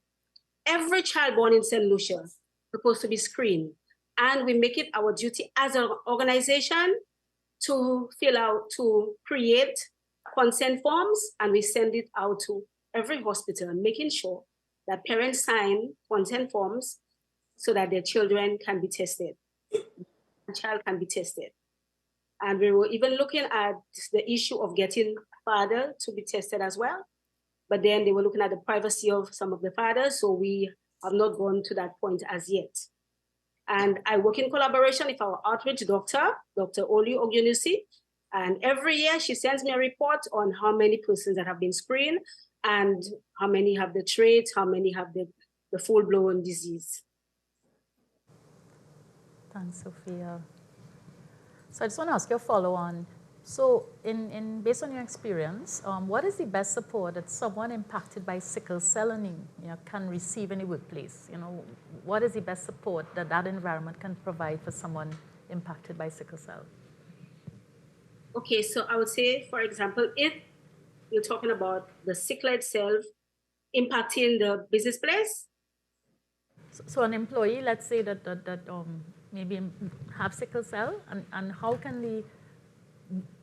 every child born in St. Lucia is supposed to be screened. And we make it our duty as an organization to create consent forms, and we send it out to every hospital, making sure that parents sign consent forms so that their children can be tested. A child can be tested. And we were even looking at the issue of getting father to be tested as well. But then they were looking at the privacy of some of the fathers, so we have not gone to that point as yet. And I work in collaboration with our outreach doctor, Dr. Oli Ogunusi, and every year she sends me a report on how many persons that have been screened and how many have the trait, how many have the full-blown disease. Thanks, Sophia. So I just want to ask you a follow-on. So based on your experience, what is the best support that someone impacted by sickle cell anemia can receive in the workplace? What is the best support that environment can provide for someone impacted by sickle cell? Okay, so I would say, for example, if you're talking about the sickle itself impacting the business place. So an employee, let's say that maybe have sickle cell, and how can the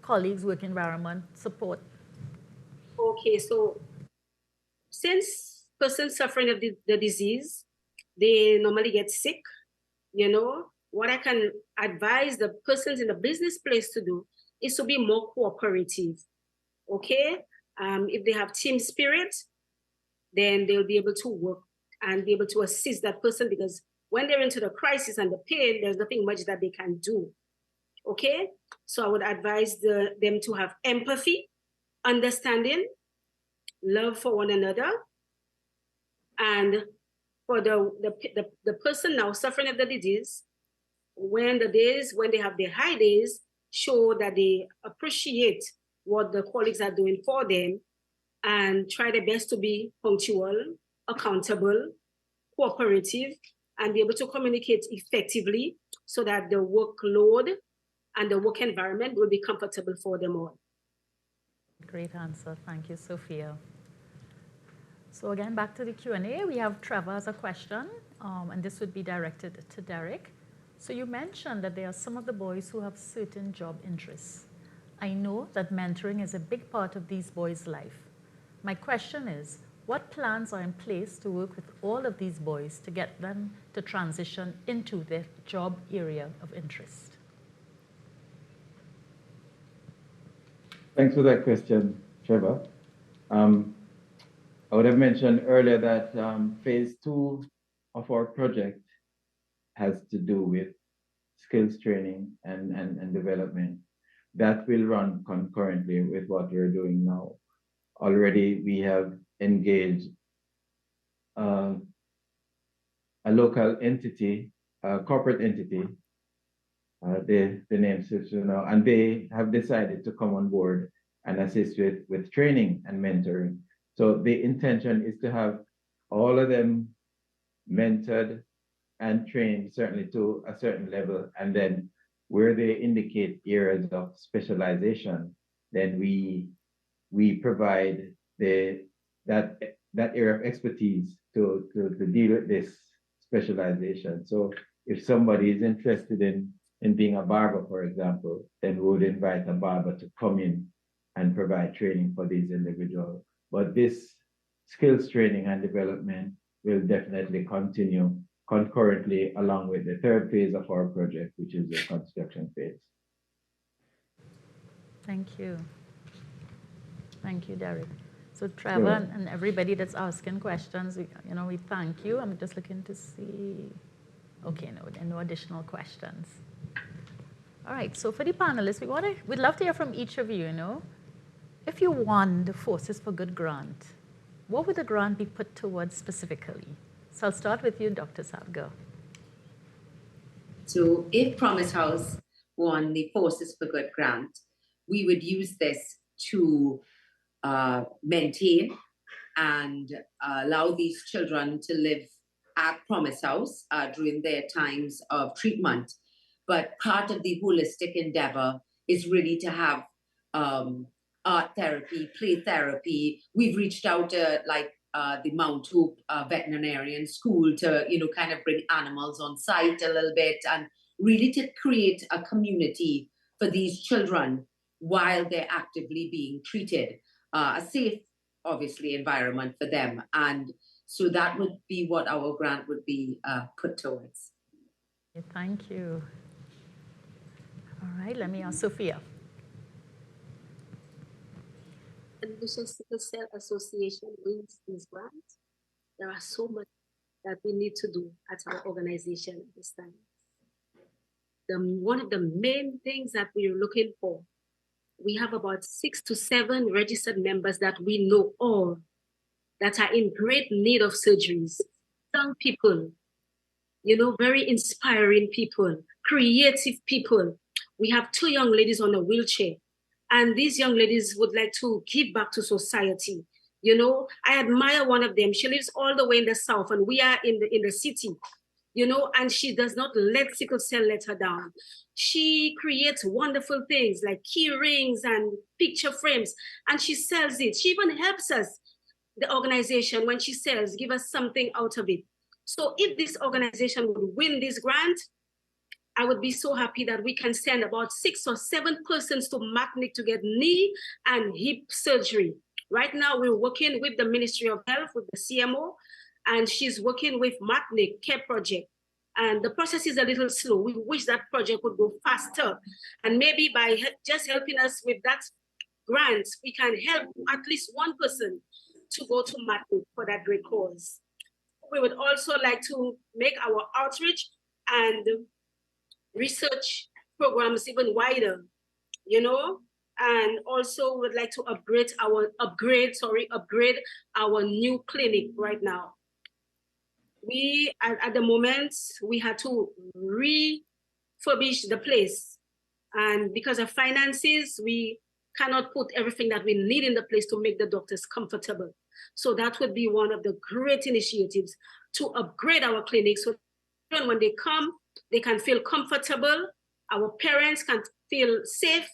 colleagues' work environment support? Okay, so since persons suffering of the disease, they normally get sick, what I can advise the persons in the business place to do is to be more cooperative, okay? If they have team spirit, then they'll be able to work and be able to assist that person, because when they're into the crisis and the pain, there's nothing much that they can do, okay? So I would advise them to have empathy, understanding, love for one another. And for the person now suffering of the disease, when they have their high days, show that they appreciate what the colleagues are doing for them and try their best to be punctual, accountable, cooperative, and be able to communicate effectively so that the workload and the work environment will be comfortable for them all. Great answer. Thank you, Sophia. So again, back to the Q&A. We have Trevor as a question, and this would be directed to Derek. So you mentioned that there are some of the boys who have certain job interests. I know that mentoring is a big part of these boys' life. My question is, what plans are in place to work with all of these boys to get them to transition into their job area of interest? Thanks for that question, Trevor. I would have mentioned earlier that phase 2 of our project has to do with skills training and development. That will run concurrently with what we're doing now. Already we have engaged a a local entity, a corporate entity, the name says, and they have decided to come on board and assist with training and mentoring. So the intention is to have all of them mentored and trained certainly to a certain level, and then where they indicate areas of specialization, then we provide that area of expertise to deal with this specialization. So if somebody is interested in being a barber, for example, then we would invite a barber to come in and provide training for these individuals. But this skills training and development will definitely continue concurrently along with the third phase of our project, which is the construction phase. Thank you. Thank you, Derek. So Trevor Sure. and everybody that's asking questions, we thank you. I'm just looking to see. Okay, no additional questions. All right, so for the panelists, we'd love to hear from each of you, If you won the Forces for Good grant, what would the grant be put towards specifically? So I'll start with you, Dr. Sadgar. So if Promise House won the Forces for Good grant, we would use this to maintain and allow these children to live at Promise House during their times of treatment. But part of the holistic endeavor is really to have art therapy, play therapy. We've reached out to the Mount Hope Veterinarian School to, kind of bring animals on site a little bit and really to create a community for these children while they're actively being treated. A safe, obviously, environment for them. And so that would be what our grant would be put towards. Thank you. All right, let me ask Sophia. The Lucia Sickle Cell Association wins this grant. There are so much that we need to do at our organization at this time. One of the main things that we are looking for, we have about 6 to 7 registered members that we know all that are in great need of surgeries. Young people, very inspiring people, creative people. We have 2 young ladies on a wheelchair, and these young ladies would like to give back to society. I admire one of them. She lives all the way in the south, and we are in the city. And she does not let sickle cell let her down. She creates wonderful things like key rings and picture frames, and she sells it. She even helps us, the organization, when she sells, give us something out of it. So if this organization would win this grant, I would be so happy that we can send about 6 or 7 persons to Matnik to get knee and hip surgery. Right now, we're working with the Ministry of Health, with the CMO, and she's working with Matnik Care Project. And the process is a little slow. We wish that project would go faster. And maybe by just helping us with that grant, we can help at least one person to go to Matnik for that great cause. We would also like to make our outreach and research programs even wider, and also would like to upgrade our new clinic right now. We, at the moment, we had to refurbish the place. And because of finances, we cannot put everything that we need in the place to make the doctors comfortable. So that would be one of the great initiatives to upgrade our clinic so that when they come, they can feel comfortable. Our parents can feel safe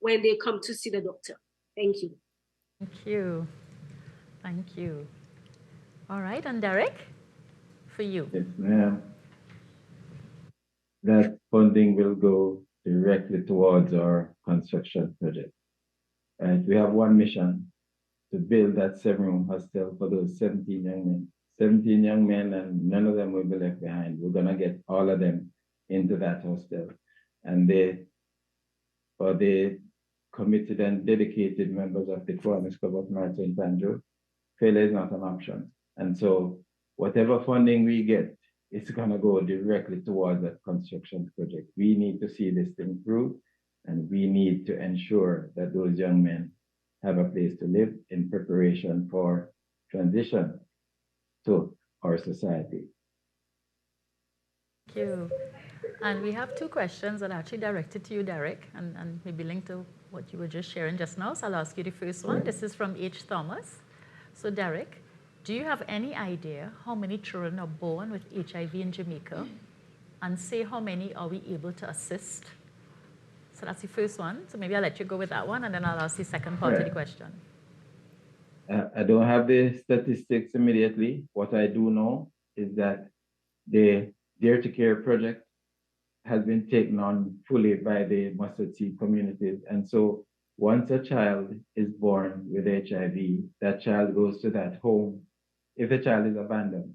when they come to see the doctor. Thank you. Thank you. Thank you. All right, and Derek, for you. Yes, ma'am. That funding will go directly towards our construction project. And we have one mission to build that 7-room hostel for those 17 young men. 17 young men, and none of them will be left behind. We're gonna get all of them into that hostel. And for the committed and dedicated members of the Kiwanis Club of North St. Andrew, failure is not an option. And so whatever funding we get, it's gonna go directly towards that construction project. We need to see this thing through, and we need to ensure that those young men have a place to live in preparation for transition to our society. Thank you. And we have two questions that are actually directed to you, Derek, and maybe linked to what you were just sharing just now. So I'll ask you the first one. This is from H. Thomas. So Derek, do you have any idea how many children are born with HIV in Jamaica? And say how many are we able to assist? So that's the first one. So maybe I'll let you go with that one, and then I'll ask the second part of the question. I don't have the statistics immediately. What I do know is that the Dare to Care project has been taken on fully by the mustard seed communities. And so once a child is born with HIV, that child goes to that home. If the child is abandoned,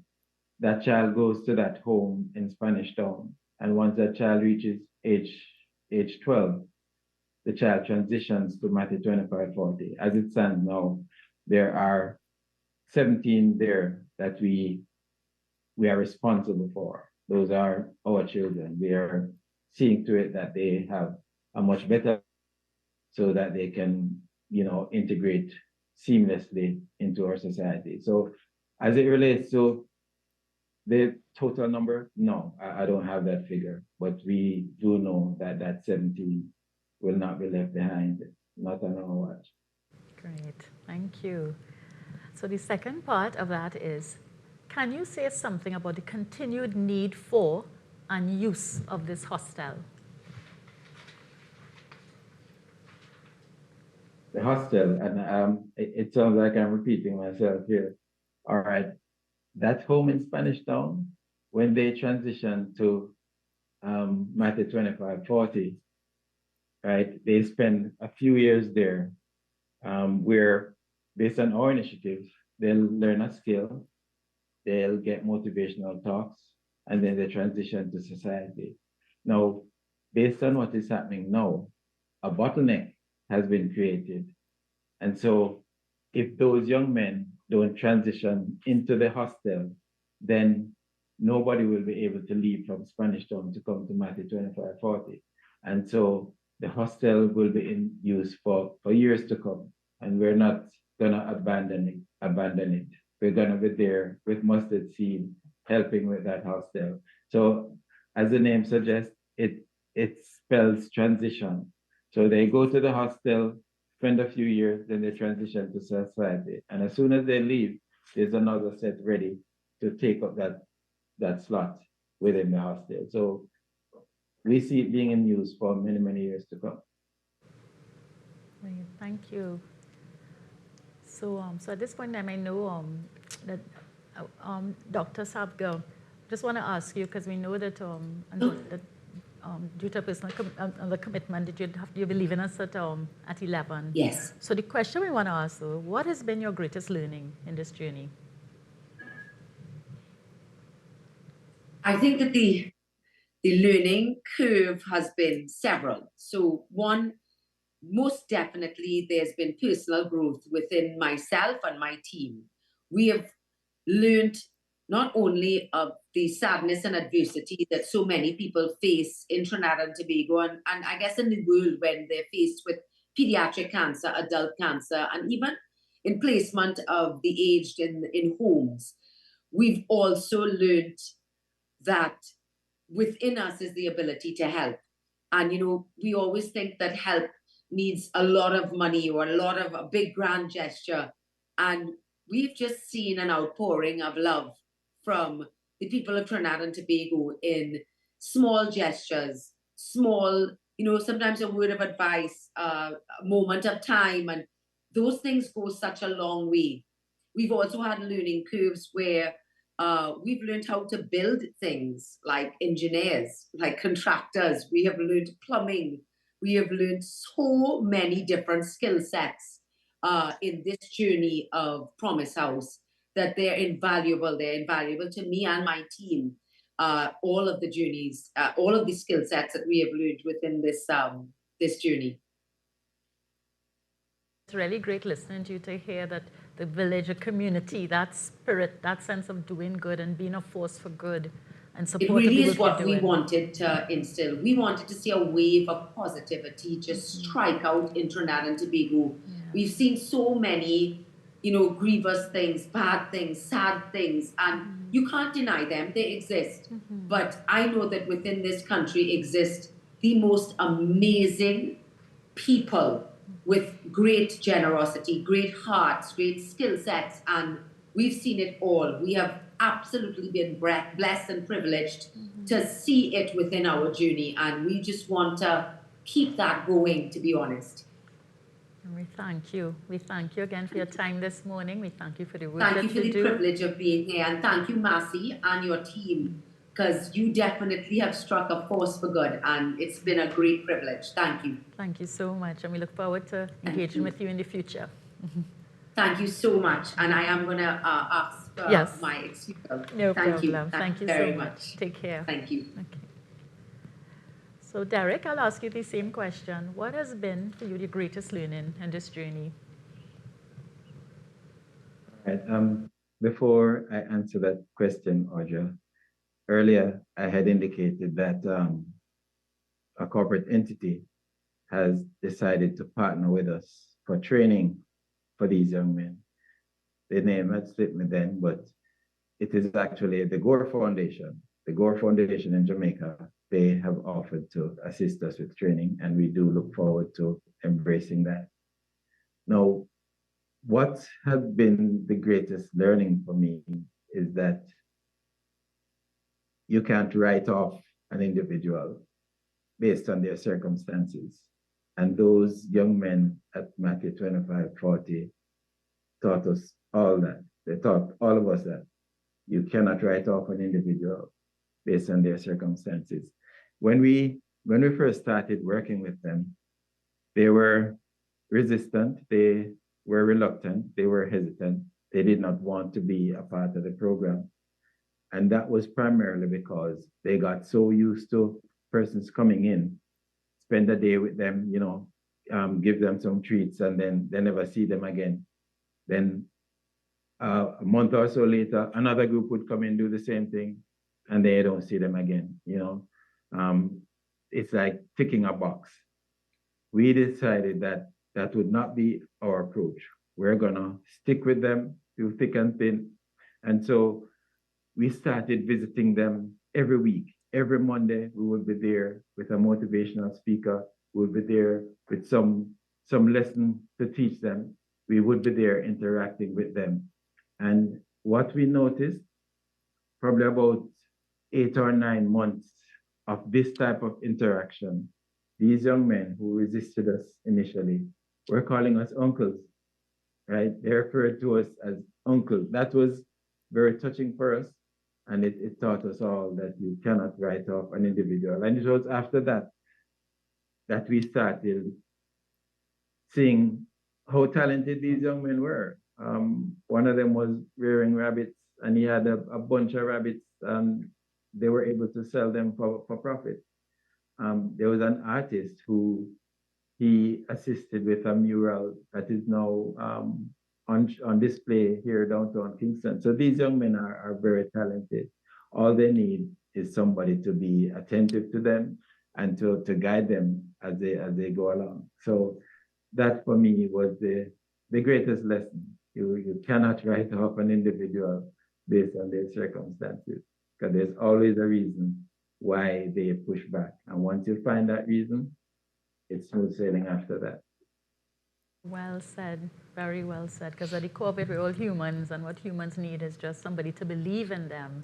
that child goes to that home in Spanish Town. And once that child reaches age 12, the child transitions to Matthew 2540. As it stands now, there are 17 there that we are responsible for. Those are our children. We are seeing to it that they have a much better so that they can, integrate seamlessly into our society. So as it relates to the total number, no, I don't have that figure, but we do know that 17 will not be left behind, not on our watch. Great, thank you. So the second part of that is, can you say something about the continued need for and use of this hostel? The hostel, and it sounds like I'm repeating myself here. All right, that home in Spanish Town, when they transitioned to Matthew 2540, right, they spend a few years there where, based on our initiatives, they'll learn a skill, they'll get motivational talks, and then they transition to society. Now, based on what is happening now, a bottleneck has been created. And so if those young men don't transition into the hostel, then nobody will be able to leave from Spanish Town to come to Matthew 2540. And so the hostel will be in use for years to come. And we're not gonna abandon it. We're gonna be there with Mustard Seed, helping with that hostel. So as the name suggests, it spells transition. So they go to the hostel, spend a few years, then they transition to society. And as soon as they leave, there's another set ready to take up that slot within the hostel. So we see it being in use for many, many years to come. Great, thank you. So, so at this point, I know that Dr. Sabga, just want to ask you, because we know that, due to personal commitment, you'll be leaving us at 11. Yes. So the question we want to ask, though, what has been your greatest learning in this journey? I think that the learning curve has been several. So one, most definitely, there's been personal growth within myself and my team. We have learned not only of the sadness and adversity that so many people face in Trinidad and Tobago, and I guess in the world when they're faced with pediatric cancer, adult cancer, and even in placement of the aged in homes. We've also learned that within us is the ability to help. And, we always think that help needs a lot of money or a big grand gesture. And we've just seen an outpouring of love from the people of Trinidad and Tobago in small gestures, small, sometimes a word of advice, a moment of time, and those things go such a long way. We've also had learning curves where we've learned how to build things like engineers, like contractors. We have learned plumbing. We have learned so many different skill sets in this journey of Promise House that they're invaluable. They're invaluable to me and my team. All of the journeys, all of the skill sets that we have learned within this journey. It's really great listening to you to hear that the village, a community, that spirit, that sense of doing good and being a force for good and supporting people. It really is what we wanted to instill. We wanted to see a wave of positivity just strike out in Trinidad and Tobago. Yeah. We've seen so many grievous things, bad things, sad things, and you can't deny them, they exist. But I know that within this country exist the most amazing people with great generosity, great hearts, great skill sets, and we've seen it all. We have absolutely been blessed and privileged to see it within our journey, and we just want to keep that going, to be honest. And we thank you. We thank you again for your time this morning. We thank you for the work Thank that you for the do. privilege of being here, and thank you, Massey, and your team, because you definitely have struck a force for good, and it's been a great privilege. Thank you. Thank you so much, and we look forward to engaging with you in the future. Thank you so much, and I am going to ask for Yes. my excuse. No Thank you. problem. Thank you very so much. much. Take care. Thank you. Okay. So Derek, I'll ask you the same question. What has been for you the greatest learning in this journey? Right. Before I answer that question, Audra, earlier I had indicated that a corporate entity has decided to partner with us for training for these young men. The name had slipped me then, but it is actually the Gore Foundation. The Gore Foundation in Jamaica, they have offered to assist us with training, and we do look forward to embracing that. Now, what has been the greatest learning for me is that you can't write off an individual based on their circumstances. And those young men at Matthew 25:40 taught us all that. They taught all of us that you cannot write off an individual based on their circumstances. When we first started working with them, they were resistant, they were reluctant, they were hesitant, they did not want to be a part of the program. And that was primarily because they got so used to persons coming in, spend a day with them, give them some treats, and then they never see them again. Then a month or so later, another group would come in, do the same thing, and they don't see them again. It's like ticking a box. We decided that that would not be our approach. We're gonna stick with them through thick and thin. And so we started visiting them every week. Every Monday, we would be there with a motivational speaker. We would be there with some lesson to teach them. We would be there interacting with them. And what we noticed, probably about 8 or 9 months of this type of interaction, these young men who resisted us initially were calling us uncles, right? They referred to us as uncle. That was very touching for us. And it taught us all that you cannot write off an individual. And it was after that we started seeing how talented these young men were. One of them was rearing rabbits, and he had a bunch of rabbits, and they were able to sell them for profit. There was an artist who he assisted with a mural that is now on display here downtown Kingston. So these young men are very talented. All they need is somebody to be attentive to them and to guide them as they go along. So that for me was the greatest lesson. You cannot write off an individual based on their circumstances, because there's always a reason why they push back. And once you find that reason, it's smooth sailing after that. Well said, very well said, because at the core of it, we're all humans, and what humans need is just somebody to believe in them,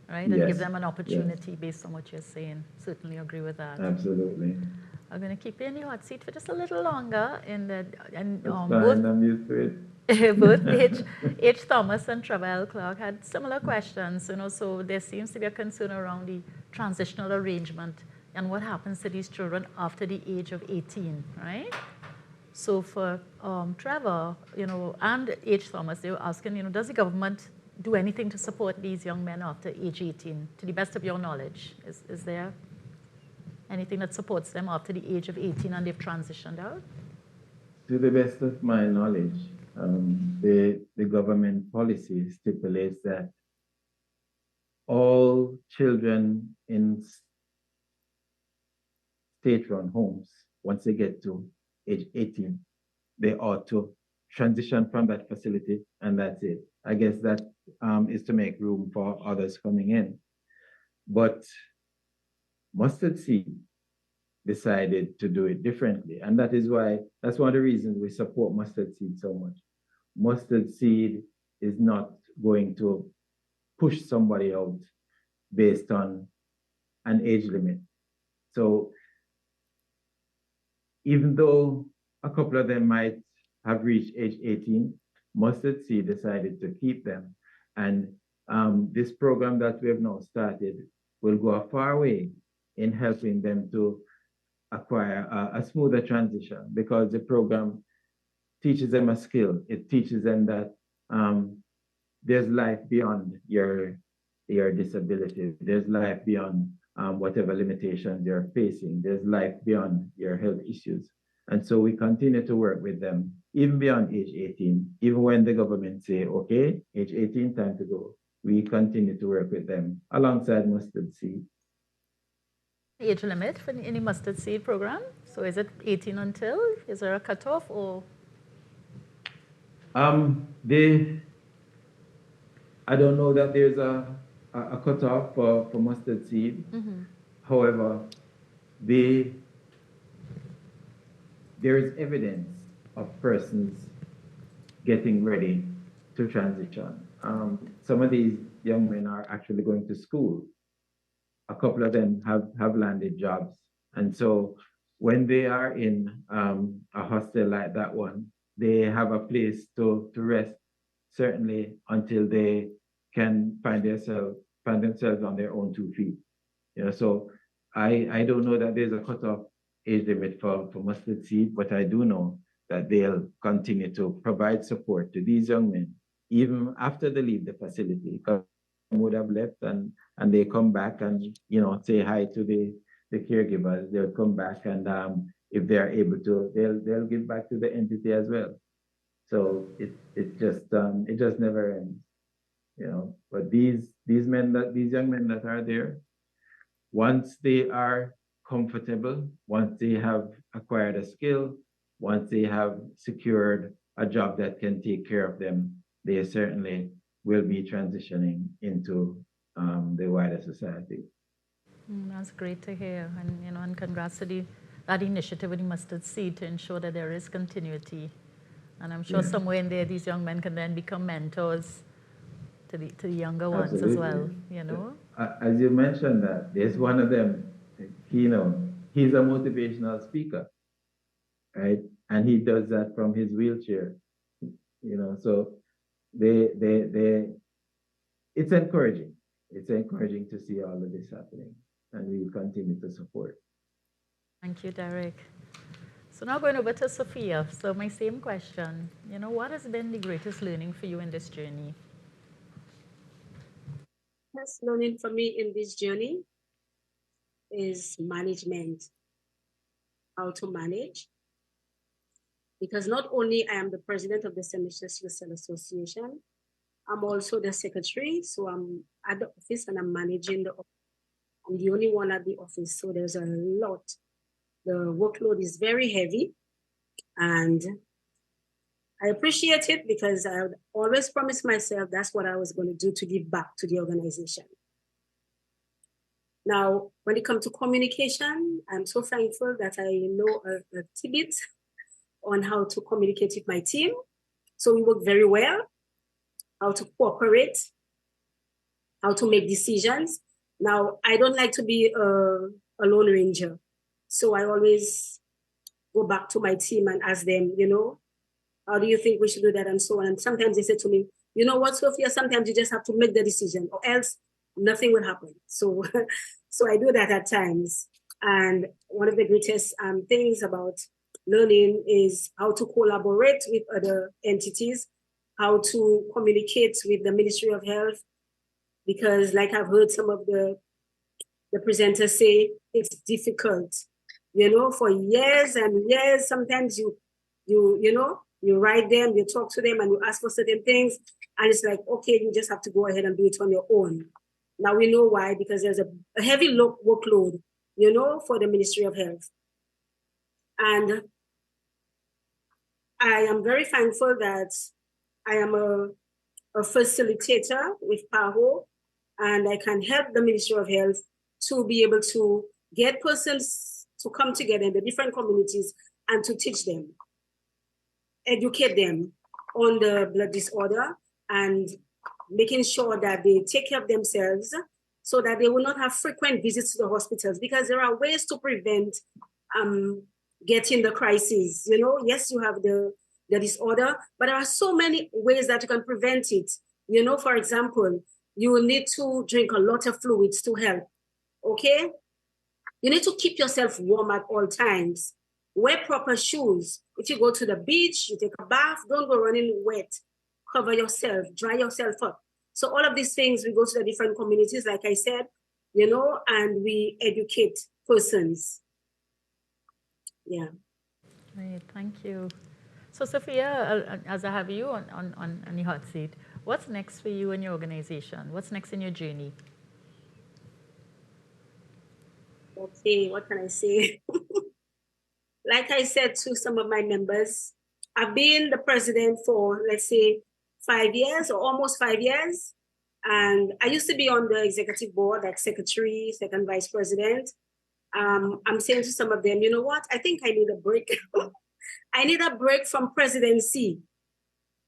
right? And give them an opportunity based on what you're saying. Certainly agree with that. Absolutely. I'm going to keep you in your hot seat for just a little longer. I'm used to it. Both H. Thomas and Trevor L. Clark had similar questions, so there seems to be a concern around the transitional arrangement and what happens to these children after the age of 18, right? So for Trevor, and H. Thomas, they were asking, does the government do anything to support these young men after age 18, to the best of your knowledge? Is there anything that supports them after the age of 18 and they've transitioned out? To the best of my knowledge, the government policy stipulates that all children in state-run homes, once they get to age 18, they ought to transition from that facility, and that's it. I guess that is to make room for others coming in. But Mustard Seed decided to do it differently. And that is why, that's one of the reasons we support Mustard Seed so much. Mustard Seed is not going to push somebody out based on an age limit. So even though a couple of them might have reached age 18, Mustard Seed decided to keep them. And this program that we have now started will go a far way in helping them to acquire a smoother transition, because the program teaches them a skill. It teaches them that there's life beyond your disability. There's life beyond whatever limitations you're facing. There's life beyond your health issues. And so we continue to work with them, even beyond age 18, even when the government say, okay, age 18, time to go. We continue to work with them alongside Mustard Seed. Age limit for any Mustard Seed program? So is it 18 until? Is there a cutoff or? I don't know that there's a cutoff for Mustard Seed. Mm-hmm. However, there is evidence of persons getting ready to transition. Some of these young men are actually going to school. A couple of them have landed jobs. And so when they are in a hostel like that one, they have a place to rest, certainly until they can find themselves on their own 2 feet. You know, so I don't know that there's a cutoff age limit for Mustard Seed, but I do know that they'll continue to provide support to these young men, even after they leave the facility, because they would have left and they come back and, you know, say hi to the caregivers. They'll come back and if they're able to, they'll give back to the entity as well. So it just never ends, you know. But these young men that are there, once they are comfortable, once they have acquired a skill, once they have secured a job that can take care of them, they certainly will be transitioning into the wider society. That's great to hear, and you know, and congrats to that initiative with the Mustard Seed to ensure that there is continuity. And I'm sure somewhere in there, these young men can then become mentors to the younger ones as well. You know, as you mentioned, that there's one of them, he's a motivational speaker, right? And he does that from his wheelchair. You know, so it's encouraging. It's encouraging to see all of this happening, and we continue to support. Thank you, Derek. So now going over to Sophia. So my same question, you know, what has been the greatest learning for you in this journey? Best learning for me in this journey is management, how to manage. Because not only I am the president of the St. Michael's Cell Association, I'm also the secretary. So I'm at the office and I'm managing the office. I'm the only one at the office. So there's a lot. The workload is very heavy. And I appreciate it because I always promised myself that's what I was going to do to give back to the organization. Now, when it comes to communication, I'm so thankful that I know a tidbit on how to communicate with my team. So we work very well, how to cooperate, how to make decisions. Now, I don't like to be a lone ranger. So I always go back to my team and ask them, you know, how do you think we should do that and so on. And sometimes they say to me, you know what, Sophia, sometimes you just have to make the decision or else nothing will happen. So, so I do that at times. And one of the greatest things about learning is how to collaborate with other entities, how to communicate with the Ministry of Health, because like I've heard some of the presenters say, it's difficult, you know, for years and years. Sometimes you write them, you talk to them and you ask for certain things. And it's like, okay, you just have to go ahead and do it on your own. Now we know why, because there's a heavy workload, you know, for the Ministry of Health. And I am very thankful that I am a facilitator with PAHO, and I can help the Ministry of Health to be able to get persons to come together in the different communities and to teach them, educate them on the blood disorder, and making sure that they take care of themselves so that they will not have frequent visits to the hospitals, because there are ways to prevent getting the crisis. You know, yes, you have the disorder, but there are so many ways that you can prevent it. You know, for example, you will need to drink a lot of fluids to help, okay? You need to keep yourself warm at all times. Wear proper shoes. If you go to the beach, you take a bath, don't go running wet. Cover yourself, dry yourself up. So all of these things, we go to the different communities, like I said, you know, and we educate persons. Yeah. Great, thank you. So Sophia, as I have you on the hot seat, what's next for you and your organization? What's next in your journey? Okay, what can I say? Like I said to some of my members, I've been the president for, let's say, 5 years or almost 5 years. And I used to be on the executive board, like secretary, second vice president. I'm saying to some of them, you know what? I think I need a break. I need a break from presidency,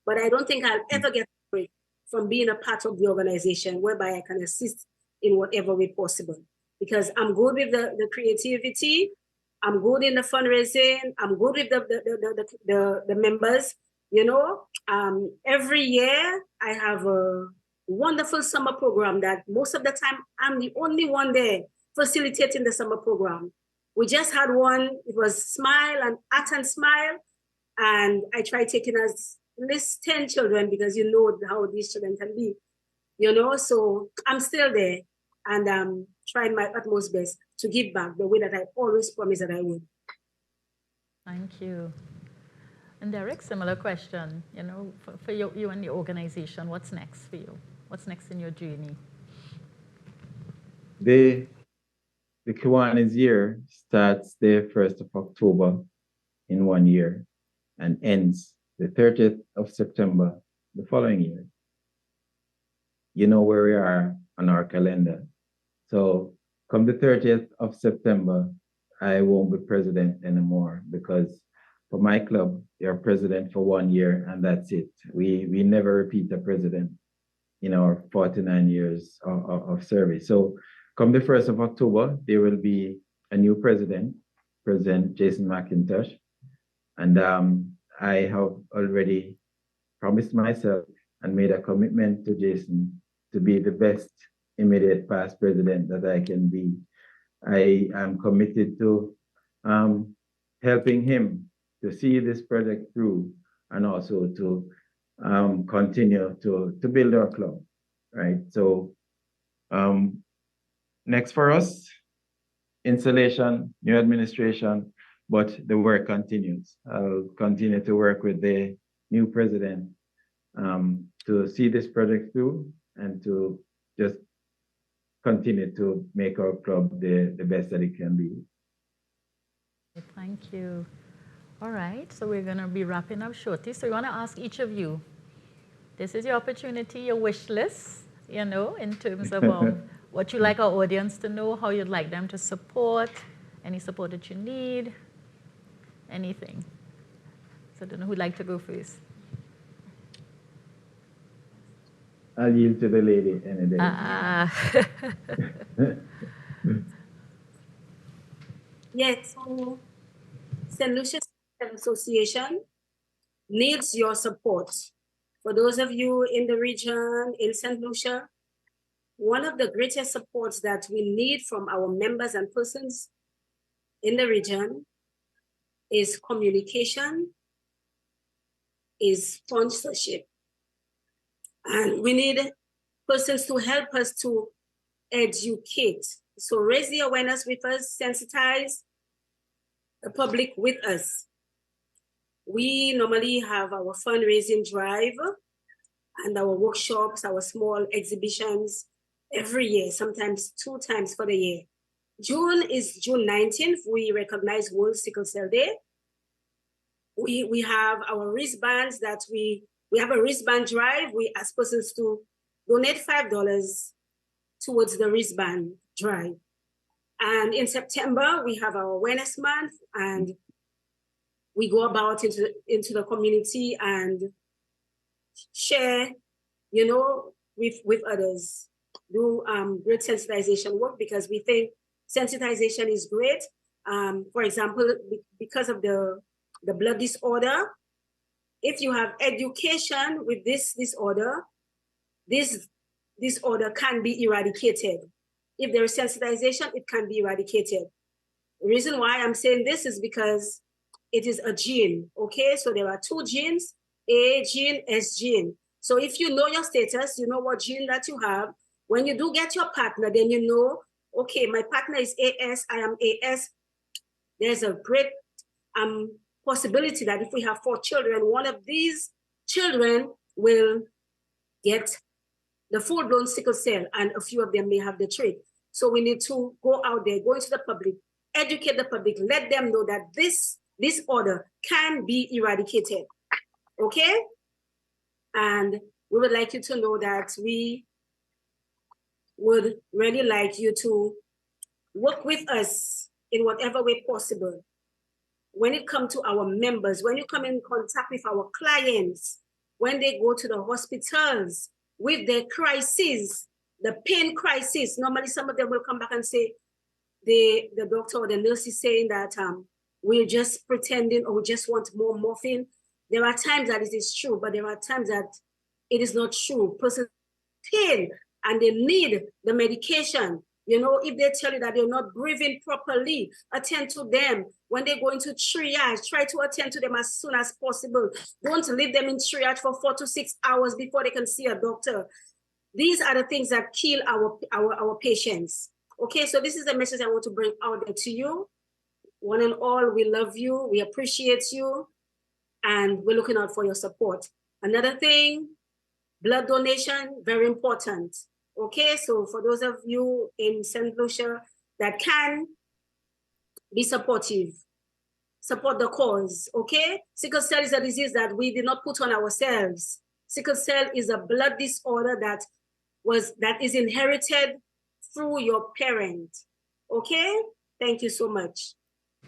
but I don't think I'll ever get a break from being a part of the organization whereby I can assist in whatever way possible. Because I'm good with the creativity, I'm good in the fundraising, I'm good with the members. You know, every year I have a wonderful summer program that most of the time I'm the only one there facilitating the summer program. We just had one, it was Smile and Act and Smile, and I tried taking as least 10 children because you know how these children can be, you know, so I'm still there and I'm trying my utmost best to give back the way that I always promised that I would. Thank you. And Derek, similar question, you know, for you and the organization, what's next for you? What's next in your journey? The Kiwanis year starts the 1st of October in 1 year and ends the 30th of September the following year. You know where we are on our calendar. So come the 30th of September, I won't be president anymore because for my club, you're president for 1 year and that's it. We never repeat a president in our 49 years of service. So come the 1st of October, there will be a new president, President Jason McIntosh. And I have already promised myself and made a commitment to Jason to be the best immediate past president that I can be. I am committed to helping him to see this project through and also to continue to build our club, right? So next for us, installation, new administration, but the work continues. I'll continue to work with the new president to see this project through and to just continue to make our club the best that it can be. Thank you. All right, so we're going to be wrapping up shortly. So we want to ask each of you, this is your opportunity, your wish list, you know, in terms of what you like our audience to know, how you'd like them to support, any support that you need, anything. So I don't know who'd like to go first. I'll yield to the lady any day. Yes, so St. Lucia Association needs your support. For those of you in the region, in St. Lucia, one of the greatest supports that we need from our members and persons in the region is communication, is sponsorship. And we need persons to help us to educate. So raise the awareness with us, sensitize the public with us. We normally have our fundraising drive and our workshops, our small exhibitions every year, sometimes 2 times for the year. June is June 19th. We recognize World Sickle Cell Day. we have our wristbands that we have a wristband drive. We ask persons to donate $5 towards the wristband drive. And in September, we have our awareness month, and we go about into the community and share, with others, do great sensitization work, because we think sensitization is great. For example, because of the blood disorder, if you have education with this disorder, this disorder can be eradicated. If there is sensitization, it can be eradicated. The reason why I'm saying this is because it is a gene, okay? So there are 2 genes, A gene, S gene. So if you know your status, you know what gene that you have, when you do get your partner, then you know, okay, my partner is AS, I am AS. There's a great possibility that if we have 4 children, one of these children will get the full-blown sickle cell, and a few of them may have the trait. So we need to go out there, go into the public, educate the public, let them know that this disorder can be eradicated, okay? And we would like you to know that we would really like you to work with us in whatever way possible. When it comes to our members, when you come in contact with our clients, when they go to the hospitals with their crises, the pain crisis, normally some of them will come back and say, the doctor or the nurse is saying that we're just pretending, or we just want more morphine. There are times that it is true, but there are times that it is not true. Person pain and they need the medication. If they tell you that they're not breathing properly, attend to them. When they go into triage, try to attend to them as soon as possible. Don't leave them in triage for 4 to 6 hours before they can see a doctor. These are the things that kill our patients. Okay, so this is the message I want to bring out there to you. One and all, we love you, we appreciate you, and we're looking out for your support. Another thing, blood donation, very important. Okay, so for those of you in St. Lucia that can be supportive, support the cause, okay? Sickle cell is a disease that we did not put on ourselves. Sickle cell is a blood disorder that is inherited through your parent, okay? Thank you so much.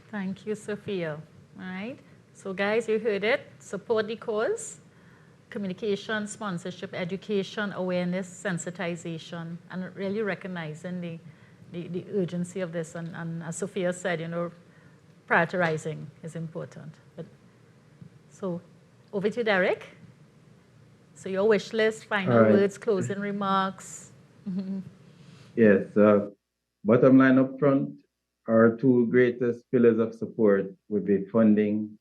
Thank you, Sophia. All right. So guys, you heard it. Support the cause. Communication, sponsorship, education, awareness, sensitization, and really recognizing the urgency of this. And as Sophia said, prioritizing is important. So over to Derek. So your wish list, final words, closing remarks. Yes, bottom line up front, our 2 greatest pillars of support would be funding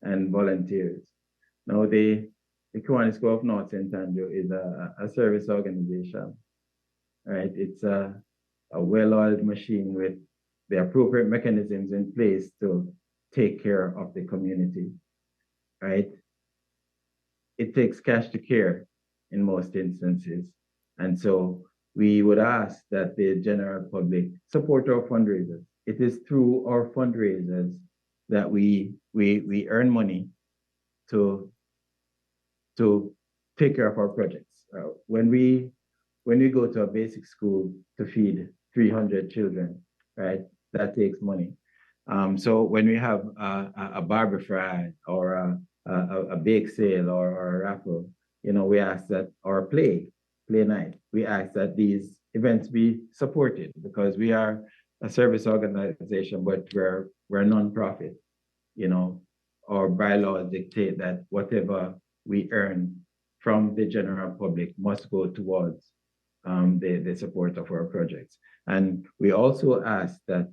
and volunteers. Now, the Kiwanis School of North St. Andrew is a service organization, right? It's a well-oiled machine with the appropriate mechanisms in place to take care of the community, right? It takes cash to care in most instances. And so we would ask that the general public support our fundraisers. It is through our fundraisers that we earn money to take care of our projects. When we go to a basic school to feed 300 children, right, that takes money. So when we have a barber fry or a bake sale or a raffle, we ask that, or play night, we ask that these events be supported, because we are a service organization, but we're a non-profit. Our bylaws dictate that whatever we earn from the general public must go towards the support of our projects. And we also ask that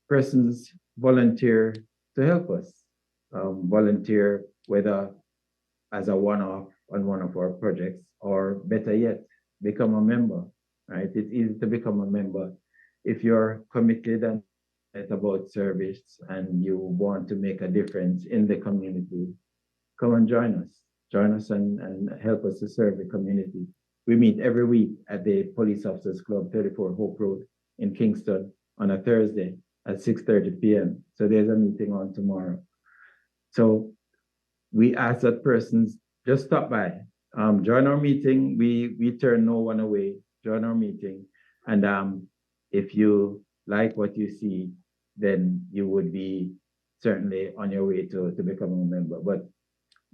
persons volunteer to help us, volunteer whether as a one-off on one of our projects, or better yet, become a member, right? It's easy to become a member if you're committed and about service and you want to make a difference in the community. Come and join us and help us to serve the community. We meet every week at the Police Officers Club, 34 Hope Road in Kingston on a Thursday at 6:30 p.m. So there's a meeting on tomorrow. So we ask that persons just stop by, join our meeting. We turn no one away. Join our meeting, and if you like what you see, then you would be certainly on your way to becoming a member. But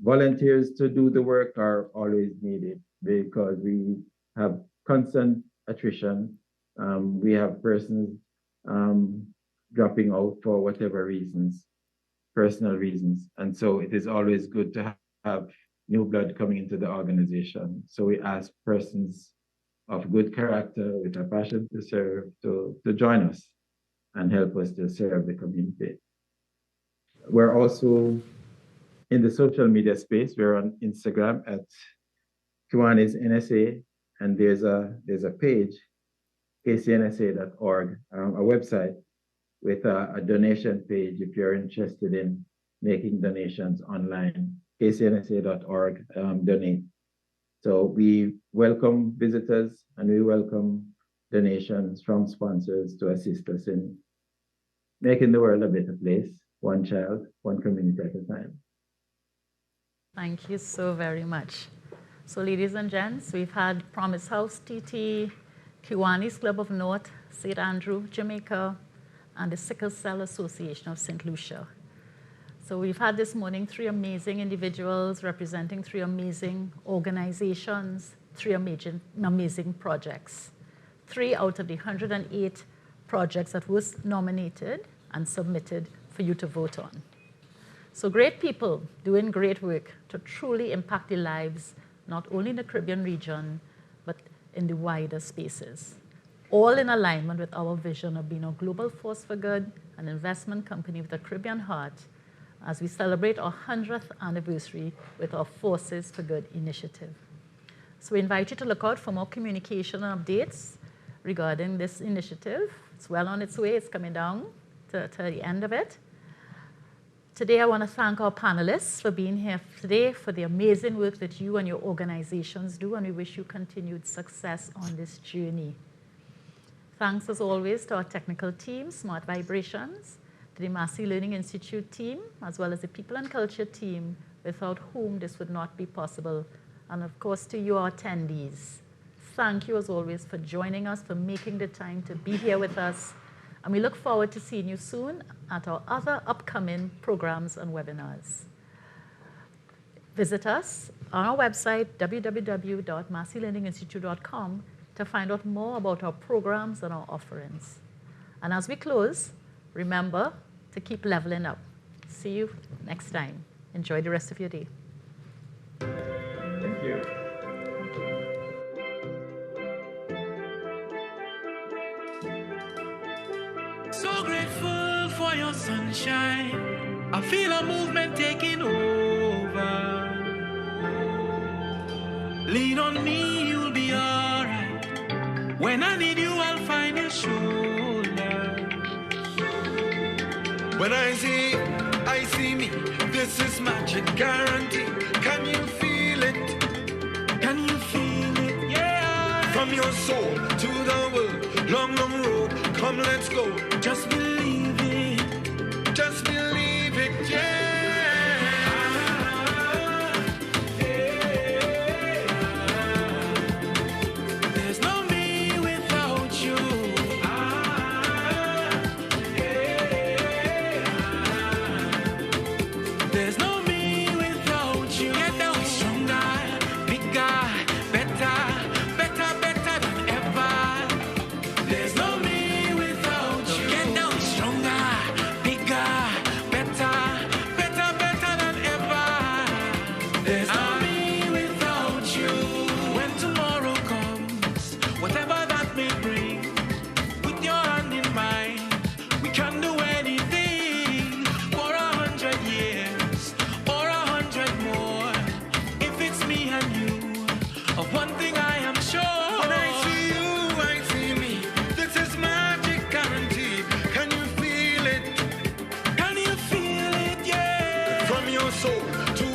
volunteers to do the work are always needed because we have constant attrition. We have persons dropping out for whatever reasons, personal reasons. And so it is always good to have new blood coming into the organization. So we ask persons of good character with a passion to serve to join us and help us to serve the community. We're also in the social media space. We're on Instagram at Kiwanis NSA, and there's a page, kcnsa.org, a website with a donation page if you're interested in making donations online, kcnsa.org, donate. So we welcome visitors and we welcome donations from sponsors to assist us in making the world a better place, one child, one community at a time. Thank you so very much. So ladies and gents, we've had Promise House TT, Kiwanis Club of North, St. Andrew, Jamaica, and the Sickle Cell Association of St. Lucia. So we've had this morning 3 amazing individuals representing 3 amazing organizations, 3 amazing projects. 3 out of the 108 projects that was nominated and submitted for you to vote on. So great people doing great work to truly impact the lives, not only in the Caribbean region, but in the wider spaces. All in alignment with our vision of being a global force for good, an investment company with a Caribbean heart, as we celebrate our 100th anniversary with our Forces for Good initiative. So we invite you to look out for more communication and updates regarding this initiative. It's well on its way. It's coming down to the end of it. Today, I want to thank our panelists for being here today, for the amazing work that you and your organizations do, and we wish you continued success on this journey. Thanks, as always, to our technical team, Smart Vibrations, to the Massey Learning Institute team, as well as the People and Culture team, without whom this would not be possible. And of course, to you, our attendees. Thank you, as always, for joining us, for making the time to be here with us. And we look forward to seeing you soon at our other upcoming programs and webinars. Visit us on our website, www.masseylearninginstitute.com, to find out more about our programs and our offerings. And as we close, remember to keep leveling up. See you next time. Enjoy the rest of your day. Thank you. So grateful for your sunshine. I feel a movement taking over. Lean on me, you'll be alright. When I need you, I'll find your shoulder. When I see me. This is magic guarantee. Can you feel it? Can you feel it? Yeah. From your soul to the world, long, long road. Come, let's go. Just believe it. Just believe it, yeah. There's no me without you. There's no me without you. Get down stronger, bigger, better, better, better than ever. There's no me without you. Get down stronger, bigger, better, better, better than ever. There's no me without you. When tomorrow comes, whatever that may bring, with your hand in mine, we can do anything for 100 years or 100 more. If it's me and you, of one thing I am sure. When I see you, I see me. This is magic guaranteed. Can you feel it? Can you feel it? Yeah. From your soul to